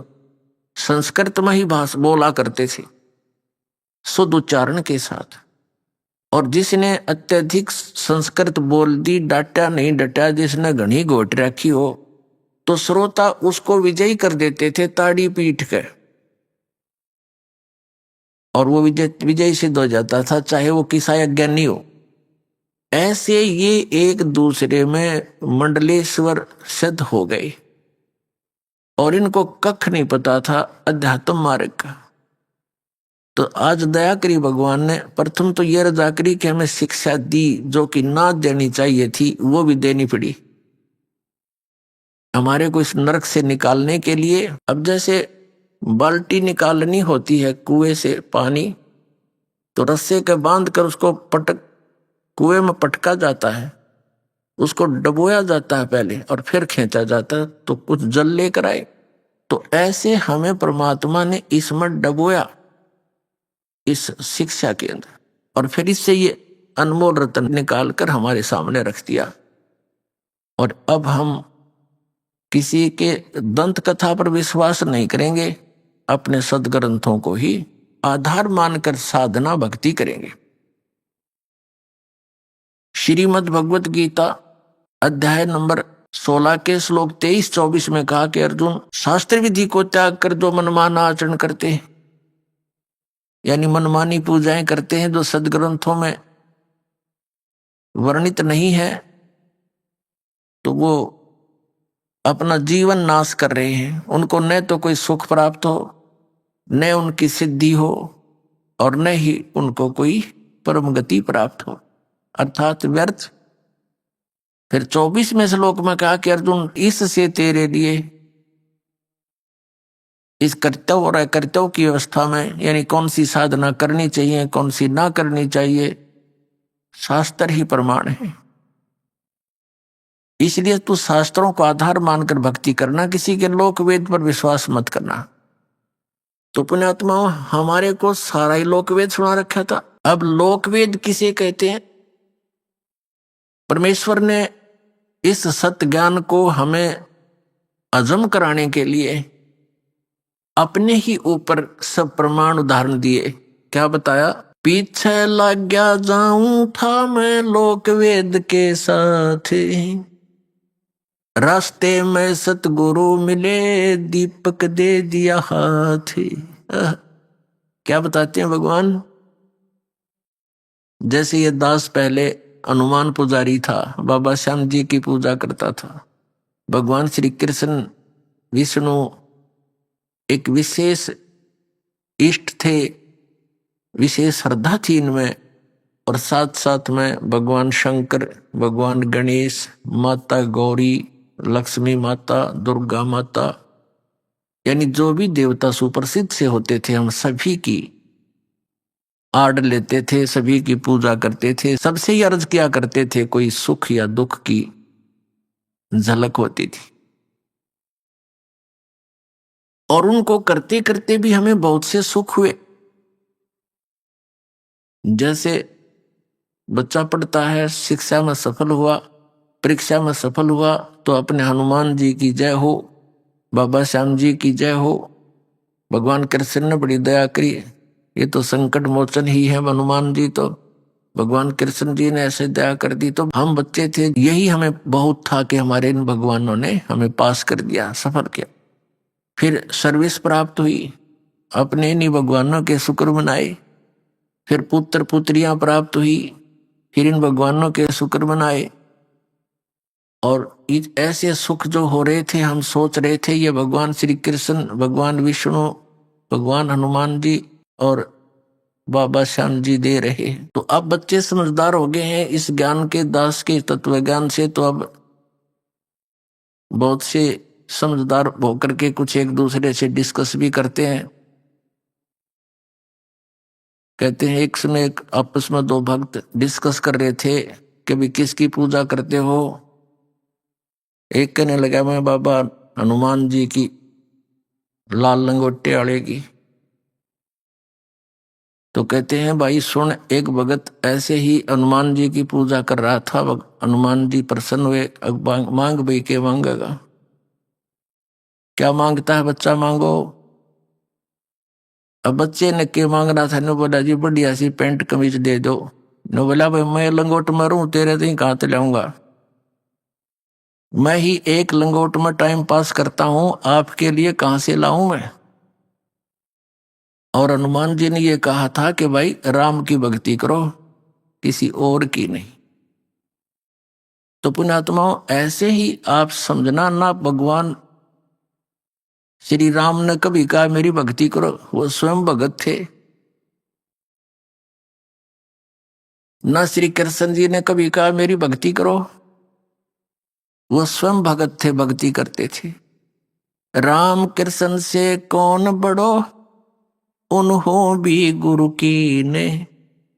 संस्कृत में ही भाषा बोला करते थे, शुद्ध उच्चारण के साथ। और जिसने अत्यधिक संस्कृत बोल दी, डाटा नहीं डटा, जिसने घनी घोट रखी हो, तो श्रोता उसको विजयी कर देते थे ताड़ी पीट कर, और वो विजयी सिद्ध हो जाता था, चाहे वो किसा अज्ञानी हो। ऐसे ये एक दूसरे में मंडलेश्वर सिद्ध हो गए, और इनको कख नहीं पता था अध्यात्म मार्ग का। तो आज दया करी भगवान ने, प्रथम तो ये रजा करी कि हमें शिक्षा दी जो कि ना देनी चाहिए थी, वो भी देनी पड़ी हमारे को इस नरक से निकालने के लिए। अब जैसे बाल्टी निकालनी होती है कुएं से पानी, तो रस्से के बांध कर उसको कुएं में पटका जाता है, उसको डबोया जाता है पहले और फिर खींचा जाता है तो कुछ जल लेकर आए। तो ऐसे हमें परमात्मा ने इसमें डबोया, इस शिक्षा के अंदर, और फिर इससे ये अनमोल रत्न निकाल कर हमारे सामने रख दिया। और अब हम किसी के दंत कथा पर विश्वास नहीं करेंगे, अपने सदग्रंथों को ही आधार मानकर साधना भक्ति करेंगे। श्रीमद् भगवत गीता अध्याय नंबर 16 के श्लोक 23-24 में कहा कि अर्जुन, शास्त्र विधि को त्याग कर जो मनमाना आचरण करते हैं, यानी मनमानी पूजाएं करते हैं जो सदग्रंथों में वर्णित नहीं है, तो वो अपना जीवन नाश कर रहे हैं। उनको न तो कोई सुख प्राप्त हो, न उनकी सिद्धि हो, और न ही उनको कोई परम गति प्राप्त हो, अर्थात व्यर्थ। फिर 24वें श्लोक में कहा कि अर्जुन, इससे तेरे लिए इस कर्तव्य और अकर्तव्य की अवस्था में, यानी कौन सी साधना करनी चाहिए कौन सी ना करनी चाहिए, शास्त्र ही प्रमाण है। इसलिए तू शास्त्रों को आधार मानकर भक्ति करना, किसी के लोक वेद पर विश्वास मत करना। तो पुण्यात्माओं, हमारे को सारा ही लोक वेद सुना रखा था। अब लोक वेद किसे कहते हैं? परमेश्वर ने इस सत्य ज्ञान को हमें अजम कराने के लिए अपने ही ऊपर सब प्रमाण उदाहरण दिए। क्या बताया? पीछे लग गया जाऊं था मैं लोक वेद के साथ, रास्ते में सतगुरु मिले दीपक दे दिया हाथ। क्या बताते हैं भगवान? जैसे ये दास पहले हनुमान पुजारी था, बाबा श्याम जी की पूजा करता था। भगवान श्री कृष्ण विष्णु एक विशेष इष्ट थे, विशेष श्रद्धा थी इनमें, और साथ साथ में भगवान शंकर, भगवान गणेश, माता गौरी, लक्ष्मी माता, दुर्गा माता, यानी जो भी देवता सुप्रसिद्ध से होते थे, हम सभी की आड़ लेते थे, सभी की पूजा करते थे, सबसे ही अर्ज किया करते थे कोई सुख या दुख की झलक होती थी। और उनको करते करते भी हमें बहुत से सुख हुए। जैसे बच्चा पढ़ता है, शिक्षा में सफल हुआ, परीक्षा में सफल हुआ, तो अपने हनुमान जी की जय हो, बाबा श्याम जी की जय हो, भगवान कृष्ण ने बड़ी दया करी, ये तो संकट मोचन ही है हनुमान जी, तो भगवान कृष्ण जी ने ऐसे दया कर दी। तो हम बच्चे थे, यही हमें बहुत था कि हमारे इन भगवानों ने हमें पास कर दिया, सफल किया। फिर सर्विस प्राप्त हुई, अपने इन्हीं भगवानों के शुक्र मनाए। फिर पुत्र पुत्रियां प्राप्त हुई, फिर इन भगवानों के शुक्र मनाए। और ऐसे सुख जो हो रहे थे, हम सोच रहे थे ये भगवान श्री कृष्ण, भगवान विष्णु, भगवान हनुमान जी और बाबा श्याम जी दे रहे हैं। तो अब बच्चे समझदार हो गए हैं इस ज्ञान के, दास के तत्व ज्ञान से। तो अब बहुत से समझदार होकर के कुछ एक दूसरे से डिस्कस भी करते हैं। कहते हैं एक समय एक आपस में दो भक्त डिस्कस कर रहे थे कि भी किसकी पूजा करते हो। एक कहने लगा मैं बाबा हनुमान जी की, लाल लंगोटे वाले की। तो कहते हैं भाई सुन, एक भगत ऐसे ही हनुमान जी की पूजा कर रहा था, हनुमान जी प्रसन्न हुए, मांग भाई के मांगेगा। क्या मांगता है बच्चा? मांगो। अब बच्चे ने के मांग रहा था, ने बोला जी बढ़िया सी पेंट कमीज दे दो। ने बोला भाई मैं लंगोट मरूं, तेरे तो कहां से लाऊंगा, मैं ही एक लंगोट में टाइम पास करता हूं, आपके लिए कहां से लाऊं मैं। और हनुमान जी ने ये कहा था कि भाई राम की भक्ति करो, किसी और की नहीं। तो पुण्यात्माओं, ऐसे ही आप समझना ना, भगवान श्री राम ने कभी कहा मेरी भक्ति करो, वो स्वयं भगत थे। ना श्री कृष्ण जी ने कभी कहा मेरी भक्ति करो, वो स्वयं भगत थे, भक्ति करते थे। राम कृष्ण से कौन बड़ो, उन्हों भी गुरु की ने,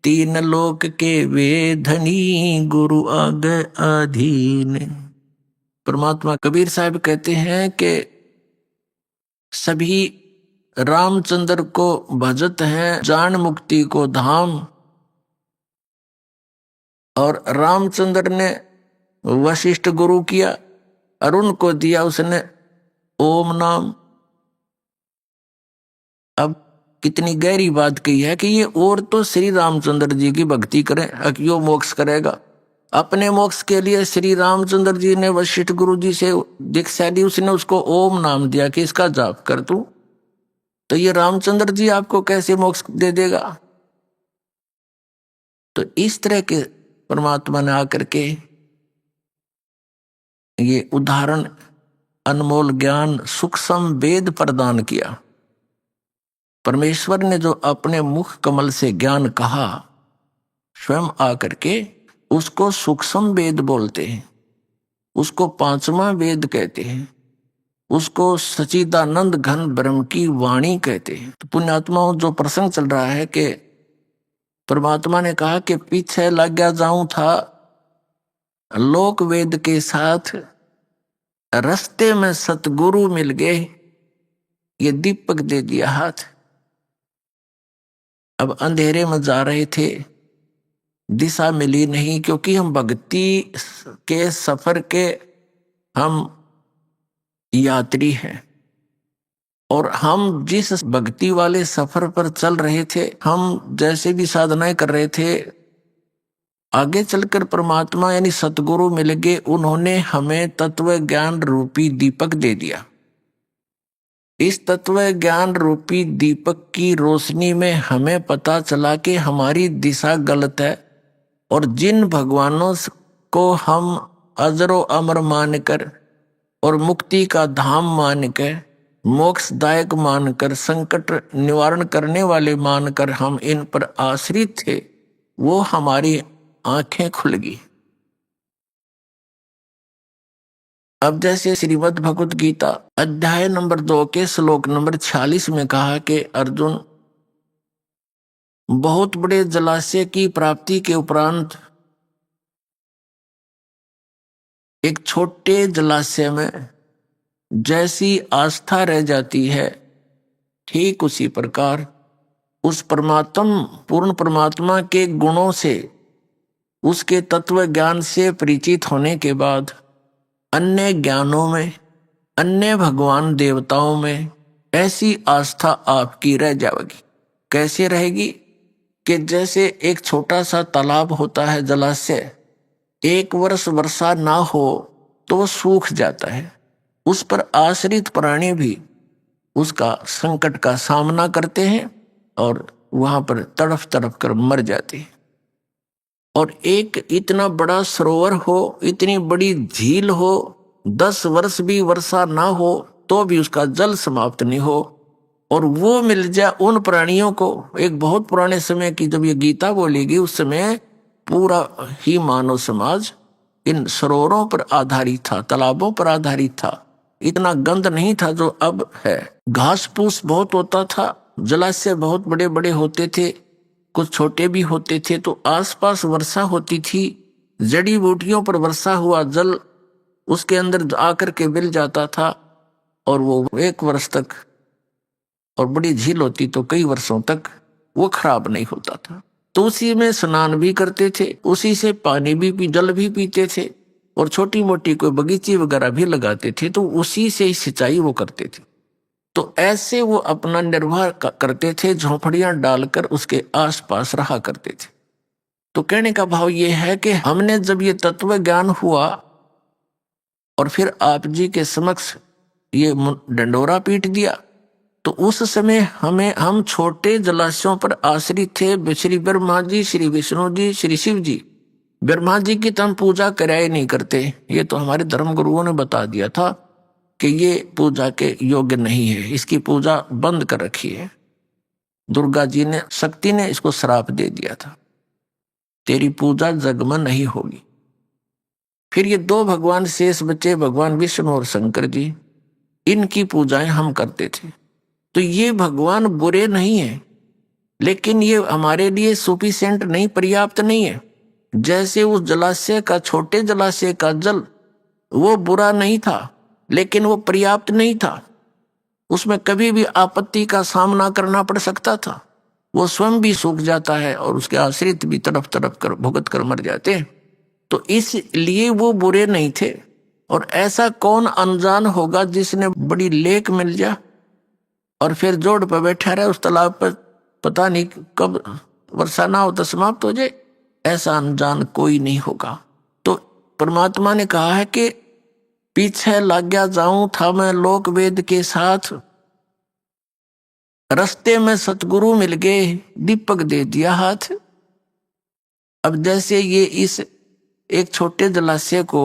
तीन लोक के वे धनी, गुरु आगे अधीन। परमात्मा कबीर साहब कहते हैं कि सभी रामचंद्र को भजत हैं, जान मुक्ति को धाम। और रामचंद्र ने वशिष्ठ गुरु किया और उनको दिया उसने ओम नाम। अब कितनी गहरी बात कही है कि ये और तो श्री रामचंद्र जी की भक्ति करें, अकियो मोक्ष करेगा। अपने मोक्ष के लिए श्री रामचंद्र जी ने वशिष्ठ गुरु जी से दीक्षा ली, उसने उसको ओम नाम दिया कि इसका जाप कर तू, तो ये रामचंद्र जी आपको कैसे मोक्ष दे देगा। तो इस तरह के परमात्मा ने आकर के ये उदाहरण, अनमोल ज्ञान, सूक्ष्म वेद प्रदान किया। परमेश्वर ने जो अपने मुख कमल से ज्ञान कहा, स्वयं आकर के उसको सूक्ष्म वेद बोलते हैं, उसको पांचवा वेद कहते हैं, उसको सच्चिदानंद घन ब्रह्म की वाणी कहते हैं। तो पुण्यात्माओं, जो प्रसंग चल रहा है कि परमात्मा ने कहा कि पीछे लग गया जाऊं था लोक वेद के साथ, रास्ते में सतगुरु मिल गए, ये दीपक दे दिया हाथ। अब अंधेरे में जा रहे थे, दिशा मिली नहीं, क्योंकि हम भक्ति के सफर के हम यात्री हैं और हम जिस भक्ति वाले सफर पर चल रहे थे, हम जैसे भी साधनाएं कर रहे थे, आगे चलकर परमात्मा यानी सतगुरु मिल गए। उन्होंने हमें तत्व ज्ञान रूपी दीपक दे दिया। इस तत्व ज्ञान रूपी दीपक की रोशनी में हमें पता चला कि हमारी दिशा गलत है, और जिन भगवानों को हम अजरो अमर मानकर और मुक्ति का धाम मानकर, मोक्षदायक मानकर, संकट निवारण करने वाले मानकर हम इन पर आश्रित थे, वो हमारी आंखें खुल गई। अब जैसे श्रीमद् भगवत गीता अध्याय नंबर 2 के श्लोक नंबर 46 में कहा कि अर्जुन, बहुत बड़े जलाशय की प्राप्ति के उपरांत एक छोटे जलाशय में जैसी आस्था रह जाती है, ठीक उसी प्रकार उस परमात्म पूर्ण परमात्मा के गुणों से, उसके तत्व ज्ञान से परिचित होने के बाद अन्य ज्ञानों में, अन्य भगवान देवताओं में ऐसी आस्था आपकी रह जाएगी। कैसे रहेगी कि जैसे एक छोटा सा तालाब होता है, जलाशय, एक वर्ष वर्षा ना हो तो वो सूख जाता है, उस पर आश्रित प्राणी भी उसका संकट का सामना करते हैं और वहां पर तड़फ तड़फ कर मर जाते हैं। और एक इतना बड़ा सरोवर हो, इतनी बड़ी झील हो, 10 वर्ष भी वर्षा ना हो तो भी उसका जल समाप्त नहीं हो, और वो मिल जाए उन प्राणियों को। एक बहुत पुराने समय की जब ये गीता बोलेगी, उस समय पूरा ही मानव समाज इन सरोवरों पर आधारित था, तालाबों पर आधारित था। इतना गंद नहीं था जो अब है। घास फूस बहुत होता था, जलाशय बहुत बड़े बड़े होते थे, कुछ छोटे भी होते थे, तो आसपास वर्षा होती थी, जड़ी बूटियों पर वर्षा हुआ जल उसके अंदर आकर के मिल जाता था, और वो 1 वर्ष तक, और बड़ी झील होती तो कई वर्षों तक वो खराब नहीं होता था। तो उसी में स्नान भी करते थे, उसी से पानी भी जल भी पीते थे, और छोटी मोटी कोई बगीची वगैरह भी लगाते थे, तो उसी से ही सिंचाई वो करते थे। तो ऐसे वो अपना निर्वाह करते थे, झोंपड़ियां डालकर उसके आसपास रहा करते थे। तो कहने का भाव ये है कि हमने जब ये तत्व ज्ञान हुआ और फिर आप जी के समक्ष ये डंडोरा पीट दिया, तो उस समय हम छोटे जलाशयों पर आश्रित थे। श्री ब्रह्मा जी, श्री विष्णु जी, श्री शिव जी। ब्रह्मा जी की तो हम पूजा कराए नहीं करते, ये तो हमारे धर्म गुरुओं ने बता दिया था कि ये पूजा के योग्य नहीं है, इसकी पूजा बंद कर रखी है। दुर्गा जी ने, शक्ति ने इसको श्राप दे दिया था। तेरी पूजा जग में नहीं होगी। फिर ये दो भगवान शेष बचे, भगवान विष्णु और शंकर जी, इनकी पूजाएं हम करते थे। तो ये भगवान बुरे नहीं है, लेकिन ये हमारे लिए सुफिशिएंट नहीं, पर्याप्त नहीं है। जैसे उस जलाशय का, छोटे जलाशय का जल वो बुरा नहीं था, लेकिन वो पर्याप्त नहीं था। उसमें कभी भी आपत्ति का सामना करना पड़ सकता था। वो स्वयं भी सूख जाता है और उसके आश्रित भी तड़प तड़प कर भुगत कर मर जाते हैं। तो इसलिए वो बुरे नहीं थे। और ऐसा कौन अनजान होगा जिसने बड़ी लेक मिल जा और फिर जोड़ पर बैठा रहे उस तालाब पर, पता नहीं कब वर्षा ना हो तो समाप्त हो जाए। ऐसा अनजान कोई नहीं होगा। तो परमात्मा ने कहा है कि पीछे लग गया जाऊं था मैं लोक वेद के साथ, रास्ते में सतगुरु मिल गए, दीपक दे दिया हाथ। अब जैसे ये इस एक छोटे जलाशय को,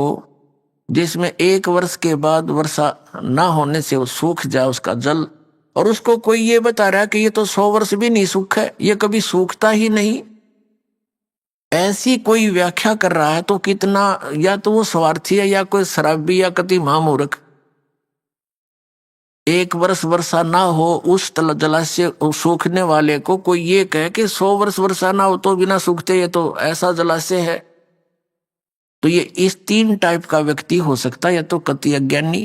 जिसमें 1 वर्ष के बाद वर्षा ना होने से वो सूख जाए उसका जल, और उसको कोई ये बता रहा है कि ये तो 100 वर्ष भी नहीं सूखा है, ये कभी सूखता ही नहीं, ऐसी कोई व्याख्या कर रहा है तो कितना, या तो वो स्वार्थी है या कोई शराबी या कति महामूर्ख। 1 वर्ष वर्षा ना हो उस जलाशय सूखने वाले को कोई ये कहे कि 100 वर्ष वर्षा ना हो तो बिना सूखते, ये तो ऐसा जलाशय है। तो ये इस 3 टाइप का व्यक्ति हो सकता है, या तो कति अज्ञानी,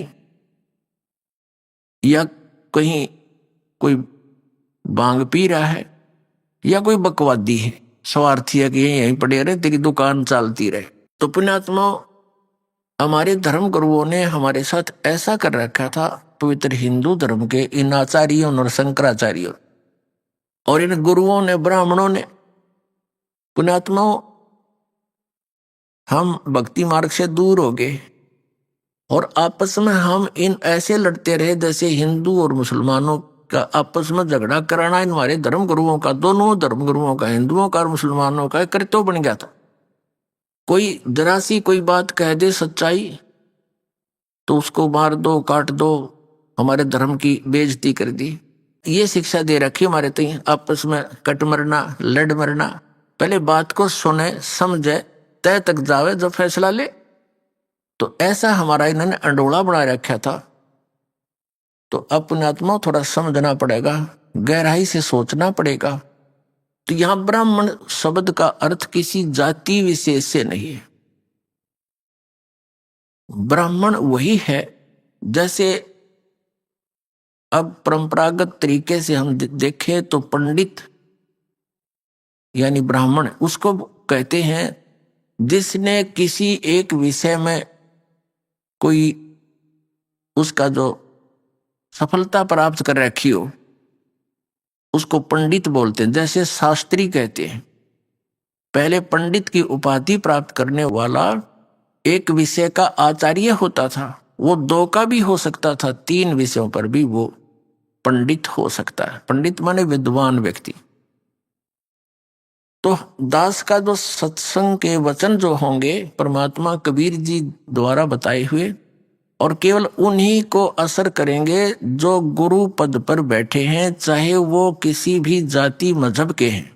या कहीं कोई भांग पी रहा है, या कोई बकवादी है, स्वार्थी है कि यहीं पड़े रहे, तेरी दुकान चलती रहे। तो पुण्यात्मा, हमारे धर्म गुरुओं ने हमारे साथ ऐसा कर रखा था, पवित्र हिंदू धर्म के इन आचार्यों और शंकराचार्यों और इन गुरुओं ने, ब्राह्मणों ने। पुण्यात्माओं, हम भक्ति मार्ग से दूर हो गए और आपस में हम इन ऐसे लड़ते रहे जैसे हिंदू और मुसलमानों का आपस में झगड़ा कराना इन हमारे धर्म गुरुओं का, दोनों धर्म गुरुओं का, हिंदुओं का और मुसलमानों का कर्तव्य बन गया था। कोई जरा सी कोई बात कह दे सच्चाई तो उसको मार दो, काट दो, हमारे धर्म की बेइज्जती कर दी। ये शिक्षा दे रखी हमारे तई, आपस में कट मरना, लड़ मरना। पहले बात को सुने, समझे, तय तक जावे, जब फैसला ले। तो ऐसा हमारा इन्होंने अंडोला बना रखा था। तो अपने आत्मा थोड़ा समझना पड़ेगा, गहराई से सोचना पड़ेगा। तो यहां ब्राह्मण शब्द का अर्थ किसी जाति विशेष से नहीं है। ब्राह्मण वही है, जैसे अब परंपरागत तरीके से हम देखें तो पंडित यानी ब्राह्मण उसको कहते हैं जिसने किसी एक विषय में कोई उसका जो सफलता प्राप्त कर रखी हो, उसको पंडित बोलते हैं। जैसे शास्त्री कहते हैं, पहले पंडित की उपाधि प्राप्त करने वाला एक विषय का आचार्य होता था। वो 2 का भी हो सकता था, 3 विषयों पर भी वो पंडित हो सकता है। पंडित माने विद्वान व्यक्ति। तो दास का जो सत्संग के वचन जो होंगे परमात्मा कबीर जी द्वारा बताए हुए, और केवल उन्हीं को असर करेंगे जो गुरु पद पर बैठे हैं, चाहे वो किसी भी जाति मजहब के हैं।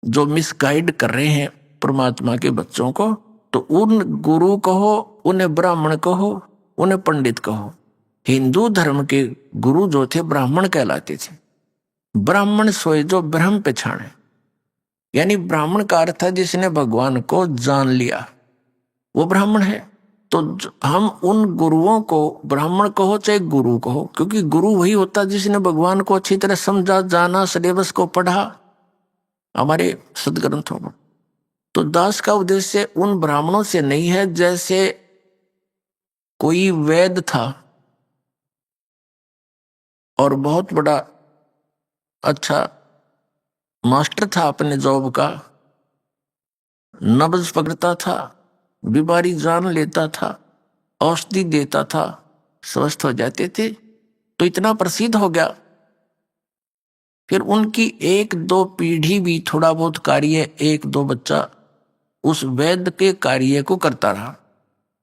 जो मिसगाइड कर रहे हैं परमात्मा के बच्चों को, तो उन गुरु कहो, उन्हें ब्राह्मण कहो, उन्हें पंडित कहो। हिंदू धर्म के गुरु जो थे ब्राह्मण कहलाते थे। ब्राह्मण सोए जो ब्रह्म पहचाने, यानी ब्राह्मण का अर्थ है जिसने भगवान को जान लिया, वो ब्राह्मण है। तो हम उन गुरुओं को ब्राह्मण कहो चाहे गुरु कहो, क्योंकि गुरु वही होता जिसने भगवान को अच्छी तरह समझा, जाना, सिलेबस को पढ़ा हमारे सदग्रंथों में। तो दास का उद्देश्य उन ब्राह्मणों से नहीं है जैसे कोई वैद था और बहुत बड़ा अच्छा मास्टर था अपने जॉब का, नब्ज पकड़ता था, बीमारी जान लेता था, औषधि देता था, स्वस्थ हो जाते थे। तो इतना प्रसिद्ध हो गया। फिर उनकी 1-2 पीढ़ी भी थोड़ा बहुत कार्य, 1-2 बच्चा उस वैद्य के कार्य को करता रहा।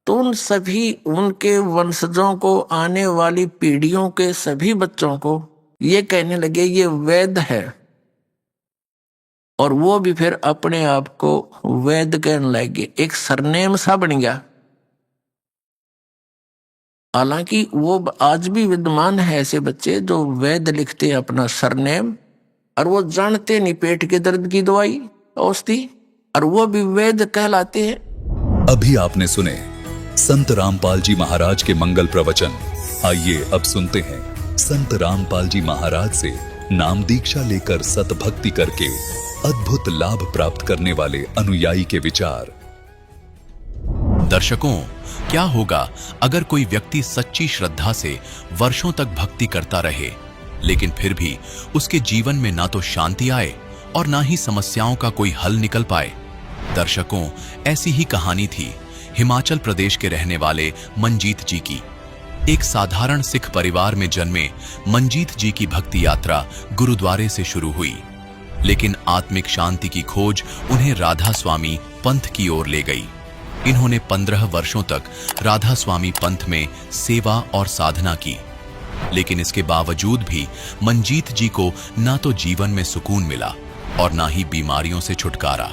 तो उन सभी उनके वंशजों को, आने वाली पीढ़ियों के सभी बच्चों को ये कहने लगे ये वैद्य है। और वो भी फिर अपने आप को वैद्य कहने लगे, एक सरनेम सा बन गया। हालांकि वो आज भी विद्यमान है ऐसे बच्चे जो वैद्य लिखते हैं अपना सरनेम, और वो जानते नहीं पेट के दर्द की दवाई औषधि, और वो भी वैद्य कहलाते हैं। अभी आपने सुने संत रामपाल जी महाराज के मंगल प्रवचन। आइए अब सुनते हैं संत रामपाल जी महाराज से नाम दीक्षा लेकर सतभक्ति करके अद्भुत लाभ प्राप्त करने वाले अनुयायी के विचार। दर्शकों, क्या होगा अगर कोई व्यक्ति सच्ची श्रद्धा से वर्षों तक भक्ति करता रहे, लेकिन फिर भी उसके जीवन में ना तो शांति आए और ना ही समस्याओं का कोई हल निकल पाए। दर्शकों, ऐसी ही कहानी थी हिमाचल प्रदेश के रहने वाले मंजीत जी की। एक साधारण सिख परिवार में जन्मे मंजीत जी की भक्ति यात्रा गुरुद्वारे से शुरू हुई, लेकिन आत्मिक शांति की खोज उन्हें राधा स्वामी पंथ की ओर ले गई। इन्होंने 15 वर्षों तक राधा स्वामी पंथ में सेवा और साधना की, लेकिन इसके बावजूद भी मंजीत जी को ना तो जीवन में सुकून मिला और ना ही बीमारियों से छुटकारा।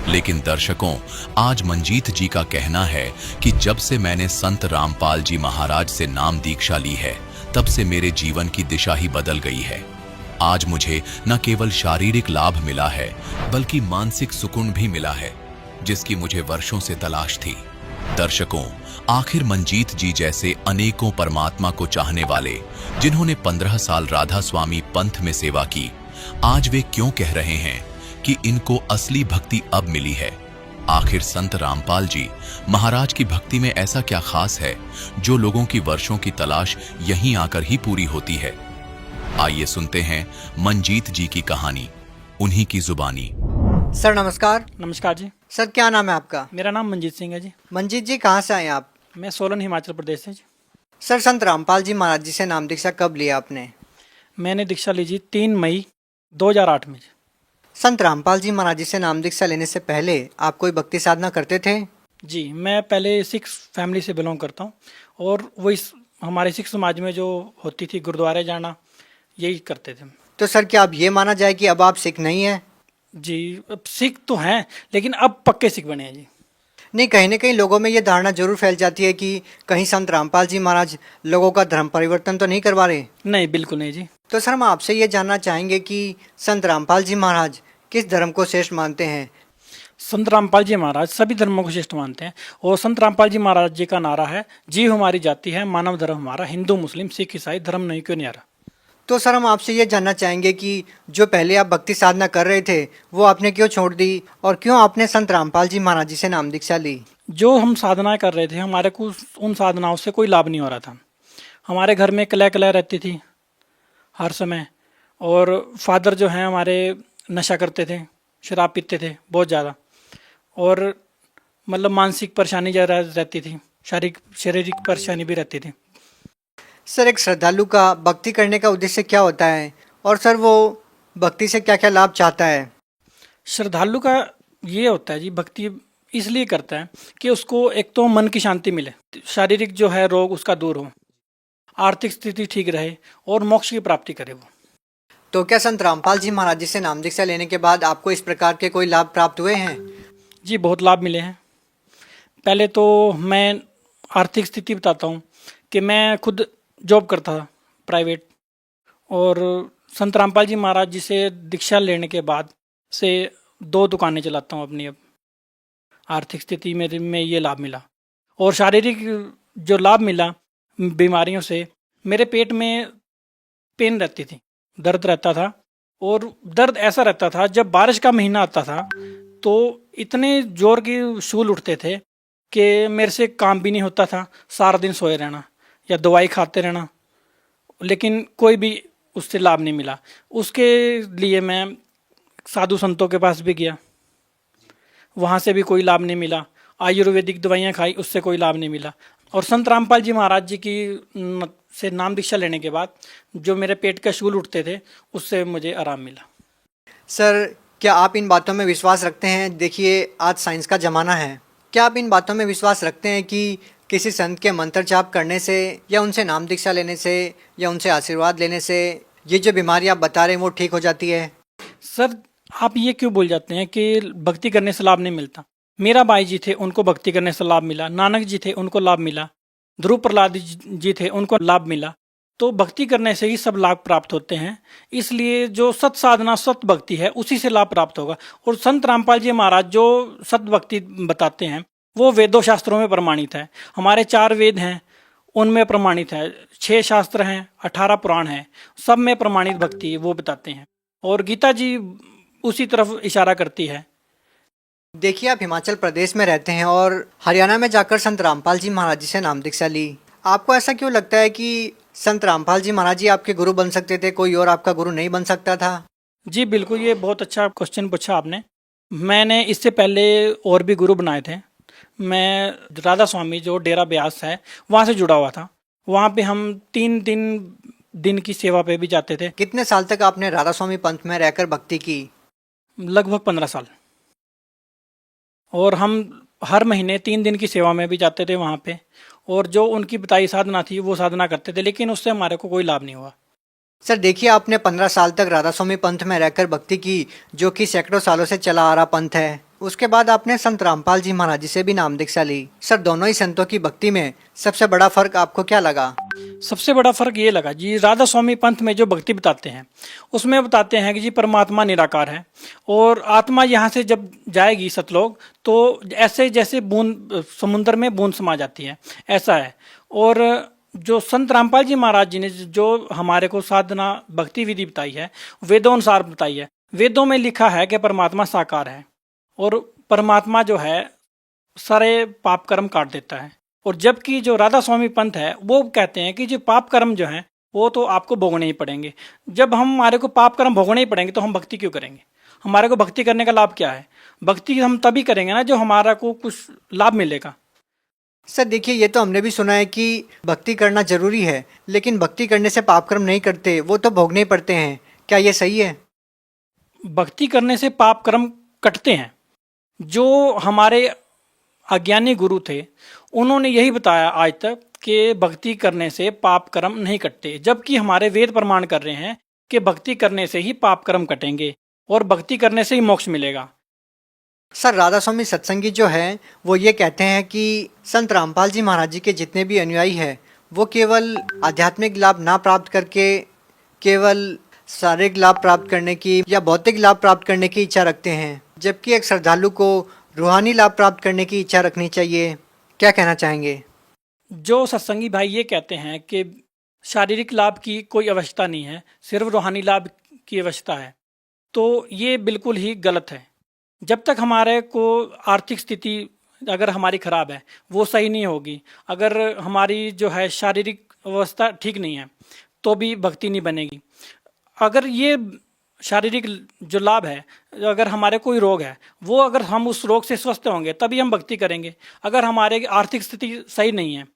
लेकिन दर्शकों, आज मंजीत जी का कहना है कि जब से मैंने संत रामपाल जी महाराज से नाम दीक्षा ली है, तब से मेरे जीवन की दिशा ही बदल गई है। आज मुझे न केवल शारीरिक लाभ मिला है, बल्कि मानसिक सुकून भी मिला है, जिसकी मुझे वर्षों से तलाश थी। दर्शकों, आखिर मंजीत जी जैसे अनेकों परमात्मा को चाहने वाले, जिन्होंने 15 साल राधा स्वामी पंथ में सेवा की, आज वे क्यों कह रहे हैं कि इनको असली भक्ति अब मिली है? आखिर संत रामपाल जी महाराज की भक्ति में ऐसा क्या खास है जो लोगों की वर्षों की तलाश यहीं आकर ही पूरी होती है? आइए सुनते हैं मंजीत जी की कहानी, उन्हीं की जुबानी। सर नमस्कार। नमस्कार जी। सर क्या नाम है आपका? मेरा नाम मंजीत सिंह है जी। मंजीत जी कहाँ से आए आप? मैं सोलन हिमाचल प्रदेश से जी। सर संत रामपाल जी महाराज जी से नाम दीक्षा कब लिया आपने? मैंने दीक्षा ली जी 3 मई 2008 में। संत रामपाल जी महाराज जी से नाम दीक्षा लेने से पहले आप कोई भक्ति साधना करते थे? जी, मैं पहले सिख फैमिली से बिलोंग करता हूँ, और वही हमारे सिख समाज में जो होती थी गुरुद्वारे जाना, यही करते थे। तो सर क्या अब ये माना जाए कि अब आप सिख नहीं हैं? जी, अब सिख तो हैं, लेकिन अब पक्के सिख बने हैं जी। नहीं, कहीं ना कहीं लोगों में ये धारणा जरूर फैल जाती है कि कहीं संत रामपाल जी महाराज लोगों का धर्म परिवर्तन तो नहीं करवा रहे। नहीं, बिल्कुल नहीं जी। तो सर हम आपसे ये जानना चाहेंगे कि संत रामपाल जी महाराज किस धर्म को श्रेष्ठ मानते हैं? संत रामपाल जी महाराज सभी धर्मों को श्रेष्ठ मानते हैं, और संत रामपाल जी महाराज जी का नारा है, जीव हमारी जाति है, मानव धर्म हमारा, हिंदू मुस्लिम सिख ईसाई धर्म नहीं क्यों न्यारा। तो सर हम आपसे ये जानना चाहेंगे कि जो पहले आप भक्ति साधना कर रहे थे वो आपने क्यों छोड़ दी, और क्यों आपने संत रामपाल जी महाराज जी से नाम दीक्षा ली? जो हम साधनाएं कर रहे थे, हमारे को उन साधनाओं से कोई लाभ नहीं हो रहा था। हमारे घर में कलह कलह रहती थी हर समय, और फादर जो हैं हमारे नशा करते थे, शराब पीते थे बहुत ज़्यादा, और मतलब मानसिक परेशानी ज़्यादा रहती थी, शारीरिक परेशानी भी रहती थी। सर एक श्रद्धालु का भक्ति करने का उद्देश्य क्या होता है, और सर वो भक्ति से क्या क्या लाभ चाहता है? श्रद्धालु का ये होता है जी, भक्ति इसलिए करता है कि उसको एक तो मन की शांति मिले, शारीरिक जो है रोग उसका दूर हो, आर्थिक स्थिति ठीक रहे, और मोक्ष की प्राप्ति करे वो। तो क्या संत रामपाल जी महाराज जी से नाम दीक्षा लेने के बाद आपको इस प्रकार के कोई लाभ प्राप्त हुए हैं? जी, बहुत लाभ मिले हैं। पहले तो मैं आर्थिक स्थिति बताता हूँ कि मैं खुद जॉब करता था प्राइवेट, और संत रामपाल जी महाराज जी से दीक्षा लेने के बाद से 2 दुकानें चलाता हूँ अपनी। अब आर्थिक स्थिति मेरे में ये लाभ मिला, और शारीरिक जो लाभ मिला बीमारियों से, मेरे पेट में पेन रहती थी, दर्द रहता था, और दर्द ऐसा रहता था जब बारिश का महीना आता था तो इतने जोर की शूल उठते थे कि मेरे से काम भी नहीं होता था, सारा दिन सोए रहना या दवाई खाते रहना, लेकिन कोई भी उससे लाभ नहीं मिला। उसके लिए मैं साधु संतों के पास भी गया, वहाँ से भी कोई लाभ नहीं मिला। आयुर्वेदिक दवाइयाँ खाई, उससे कोई लाभ नहीं मिला। और संत रामपाल जी महाराज जी की से नाम दीक्षा लेने के बाद जो मेरे पेट का शूल उठते थे, उससे मुझे आराम मिला। सर क्या आप इन बातों में विश्वास रखते हैं? देखिए आज साइंस का ज़माना है, क्या आप इन बातों में विश्वास रखते हैं कि किसी संत के मंत्र जाप करने से, या उनसे नाम दीक्षा लेने से, या उनसे आशीर्वाद लेने से ये जो बीमारी आप बता रहे हैं वो ठीक हो जाती है? सर आप ये क्यों बोल जाते हैं कि भक्ति करने से लाभ नहीं मिलता? मेरा भाई जी थे, उनको भक्ति करने से लाभ मिला। नानक जी थे, उनको लाभ मिला। ध्रुव प्रहलाद जी थे, उनको लाभ मिला। तो भक्ति करने से ही सब लाभ प्राप्त होते हैं। इसलिए जो सत साधना, सत भक्ति है, उसी से लाभ प्राप्त होगा। और संत रामपाल जी महाराज जो सत भक्ति बताते हैं वो वेदों शास्त्रों में प्रमाणित है। हमारे 4 वेद हैं, उनमें प्रमाणित है। 6 शास्त्र हैं, 18 पुराण हैं, सब में प्रमाणित भक्ति वो बताते हैं। और गीता जी उसी तरफ इशारा करती है। देखिए, आप हिमाचल प्रदेश में रहते हैं और हरियाणा में जाकर संत रामपाल जी महाराज जी से नाम दीक्षा ली। आपको ऐसा क्यों लगता है कि संत रामपाल जी महाराज जी आपके गुरु बन सकते थे, कोई और आपका गुरु नहीं बन सकता था? जी बिल्कुल, ये बहुत अच्छा क्वेश्चन पूछा आपने। मैंने इससे पहले और भी गुरु बनाए थे। मैं राधा स्वामी जो डेरा ब्यास है वहाँ से जुड़ा हुआ था। वहाँ पे हम 3 दिन की सेवा पे भी जाते थे। कितने साल तक आपने राधा स्वामी पंथ में रहकर भक्ति की? लगभग 15 साल। और हम हर महीने 3 दिन की सेवा में भी जाते थे वहाँ पे। और जो उनकी बताई साधना थी वो साधना करते थे, लेकिन उससे हमारे को कोई लाभ नहीं हुआ। सर देखिए, आपने 15 साल तक राधा स्वामी पंथ में रहकर भक्ति की, जो कि सैकड़ों सालों से चला आ रहा पंथ है। उसके बाद आपने संत रामपाल जी महाराज जी से भी नाम दीक्षा ली। सर, दोनों ही संतों की भक्ति में सबसे बड़ा फर्क आपको क्या लगा? सबसे बड़ा फर्क ये लगा जी, राधा स्वामी पंथ में जो भक्ति बताते हैं उसमें बताते हैं कि जी परमात्मा निराकार है और आत्मा यहाँ से जब जाएगी सतलोक तो ऐसे जैसे बूंद समुद्र में बूंद समा जाती है, ऐसा है। और जो संत रामपाल जी महाराज जी ने जो हमारे को साधना भक्ति विधि बताई है, वेदों अनुसार बताई है। वेदों में लिखा है कि परमात्मा साकार है और परमात्मा जो है सारे पाप कर्म काट देता है। और जबकि जो राधा स्वामी पंथ है वो कहते हैं कि जो पाप कर्म जो हैं वो तो आपको भोगने ही पड़ेंगे। जब हमारे को पाप कर्म भोगने ही पड़ेंगे तो हम भक्ति क्यों करेंगे? हमारे को भक्ति करने का लाभ क्या है? भक्ति हम तभी करेंगे ना जो हमारा को कुछ लाभ मिलेगा। सर देखिए, ये तो हमने भी सुना है कि भक्ति करना जरूरी है, लेकिन भक्ति करने से पाप कर्म नहीं करते, वो तो भोगने ही पड़ते हैं। क्या ये सही है? भक्ति करने से पाप कर्म कटते हैं। जो हमारे अज्ञानी गुरु थे उन्होंने यही बताया आज तक कि भक्ति करने से पाप कर्म नहीं कटते, जबकि हमारे वेद प्रमाण कर रहे हैं कि भक्ति करने से ही पाप कर्म कटेंगे और भक्ति करने से ही मोक्ष मिलेगा। सर, राधा स्वामी सत्संगी जो है वो ये कहते हैं कि संत रामपाल जी महाराज जी के जितने भी अनुयायी हैं वो केवल आध्यात्मिक लाभ ना प्राप्त करके केवल शारीरिक लाभ प्राप्त करने की या भौतिक लाभ प्राप्त करने की इच्छा रखते हैं, जबकि एक श्रद्धालु को रूहानी लाभ प्राप्त करने की इच्छा रखनी चाहिए। क्या कहना चाहेंगे? जो सत्संगी भाई ये कहते हैं कि शारीरिक लाभ की कोई आवश्यकता नहीं है, सिर्फ रूहानी लाभ की आवश्यकता है, तो ये बिल्कुल ही गलत है। जब तक हमारे को आर्थिक स्थिति अगर हमारी खराब है वो सही नहीं होगी, अगर हमारी जो है शारीरिक अवस्था ठीक नहीं है तो भी भक्ति नहीं बनेगी। अगर ये शारीरिक जो लाभ है, अगर हमारे कोई रोग है वो अगर हम उस रोग से स्वस्थ होंगे तभी हम भक्ति करेंगे। अगर हमारे आर्थिक स्थिति सही नहीं है,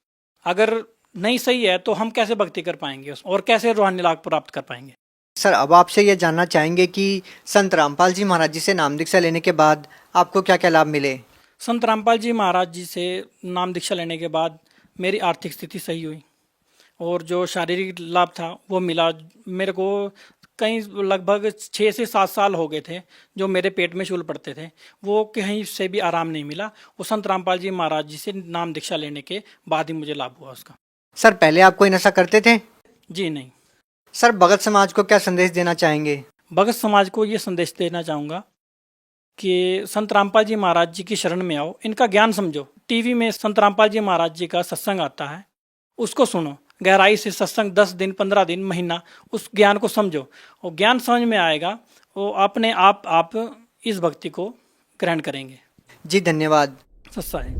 अगर नहीं सही है, तो हम कैसे भक्ति कर पाएंगे और कैसे रूहानी लाभ प्राप्त कर पाएंगे? सर, अब आपसे ये जानना चाहेंगे कि संत रामपाल जी महाराज जी से नाम दीक्षा लेने के बाद आपको क्या क्या लाभ मिले? संत रामपाल जी महाराज जी से नाम दीक्षा लेने के बाद मेरी आर्थिक स्थिति सही हुई और जो शारीरिक लाभ था वो मिला। मेरे को कहीं लगभग 6 से 7 साल हो गए थे जो मेरे पेट में शूल पड़ते थे, वो कहीं से भी आराम नहीं मिला। वो संत रामपाल जी महाराज जी से नाम दीक्षा लेने के बाद ही मुझे लाभ हुआ उसका। सर, पहले आप कोई नशा करते थे? जी नहीं। सर, भगत समाज को क्या संदेश देना चाहेंगे? भगत समाज को ये संदेश देना चाहूँगा कि संत रामपाल जी महाराज जी की शरण में आओ, इनका ज्ञान समझो। टीवी में संत रामपाल जी महाराज जी का सत्संग आता है, उसको सुनो, गहराई से सत्संग 10 दिन 15 दिन महीना उस ज्ञान को समझो और ज्ञान समझ में आएगा वो अपने आप इस भक्ति को ग्रहण करेंगे। जी धन्यवाद। सत्सा है।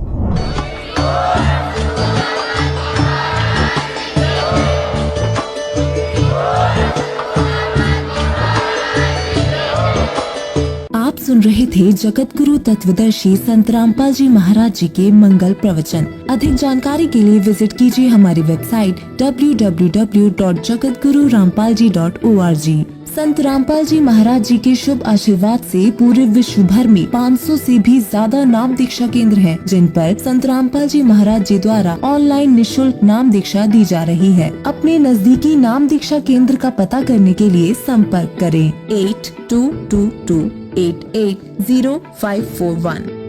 आप सुन रहे थे जगत गुरु तत्वदर्शी संत रामपाल जी महाराज जी के मंगल प्रवचन। अधिक जानकारी के लिए विजिट कीजिए हमारी वेबसाइट www.jagatgururampalji.org। संत रामपाल जी महाराज जी के शुभ आशीर्वाद से पूरे विश्व भर में 500 से भी ज्यादा नाम दीक्षा केंद्र हैं, जिन पर संत रामपाल जी महाराज जी द्वारा ऑनलाइन निशुल्क नाम दीक्षा दी जा रही है। अपने नजदीकी नाम दीक्षा केंद्र का पता करने के लिए संपर्क करें 8222 880541।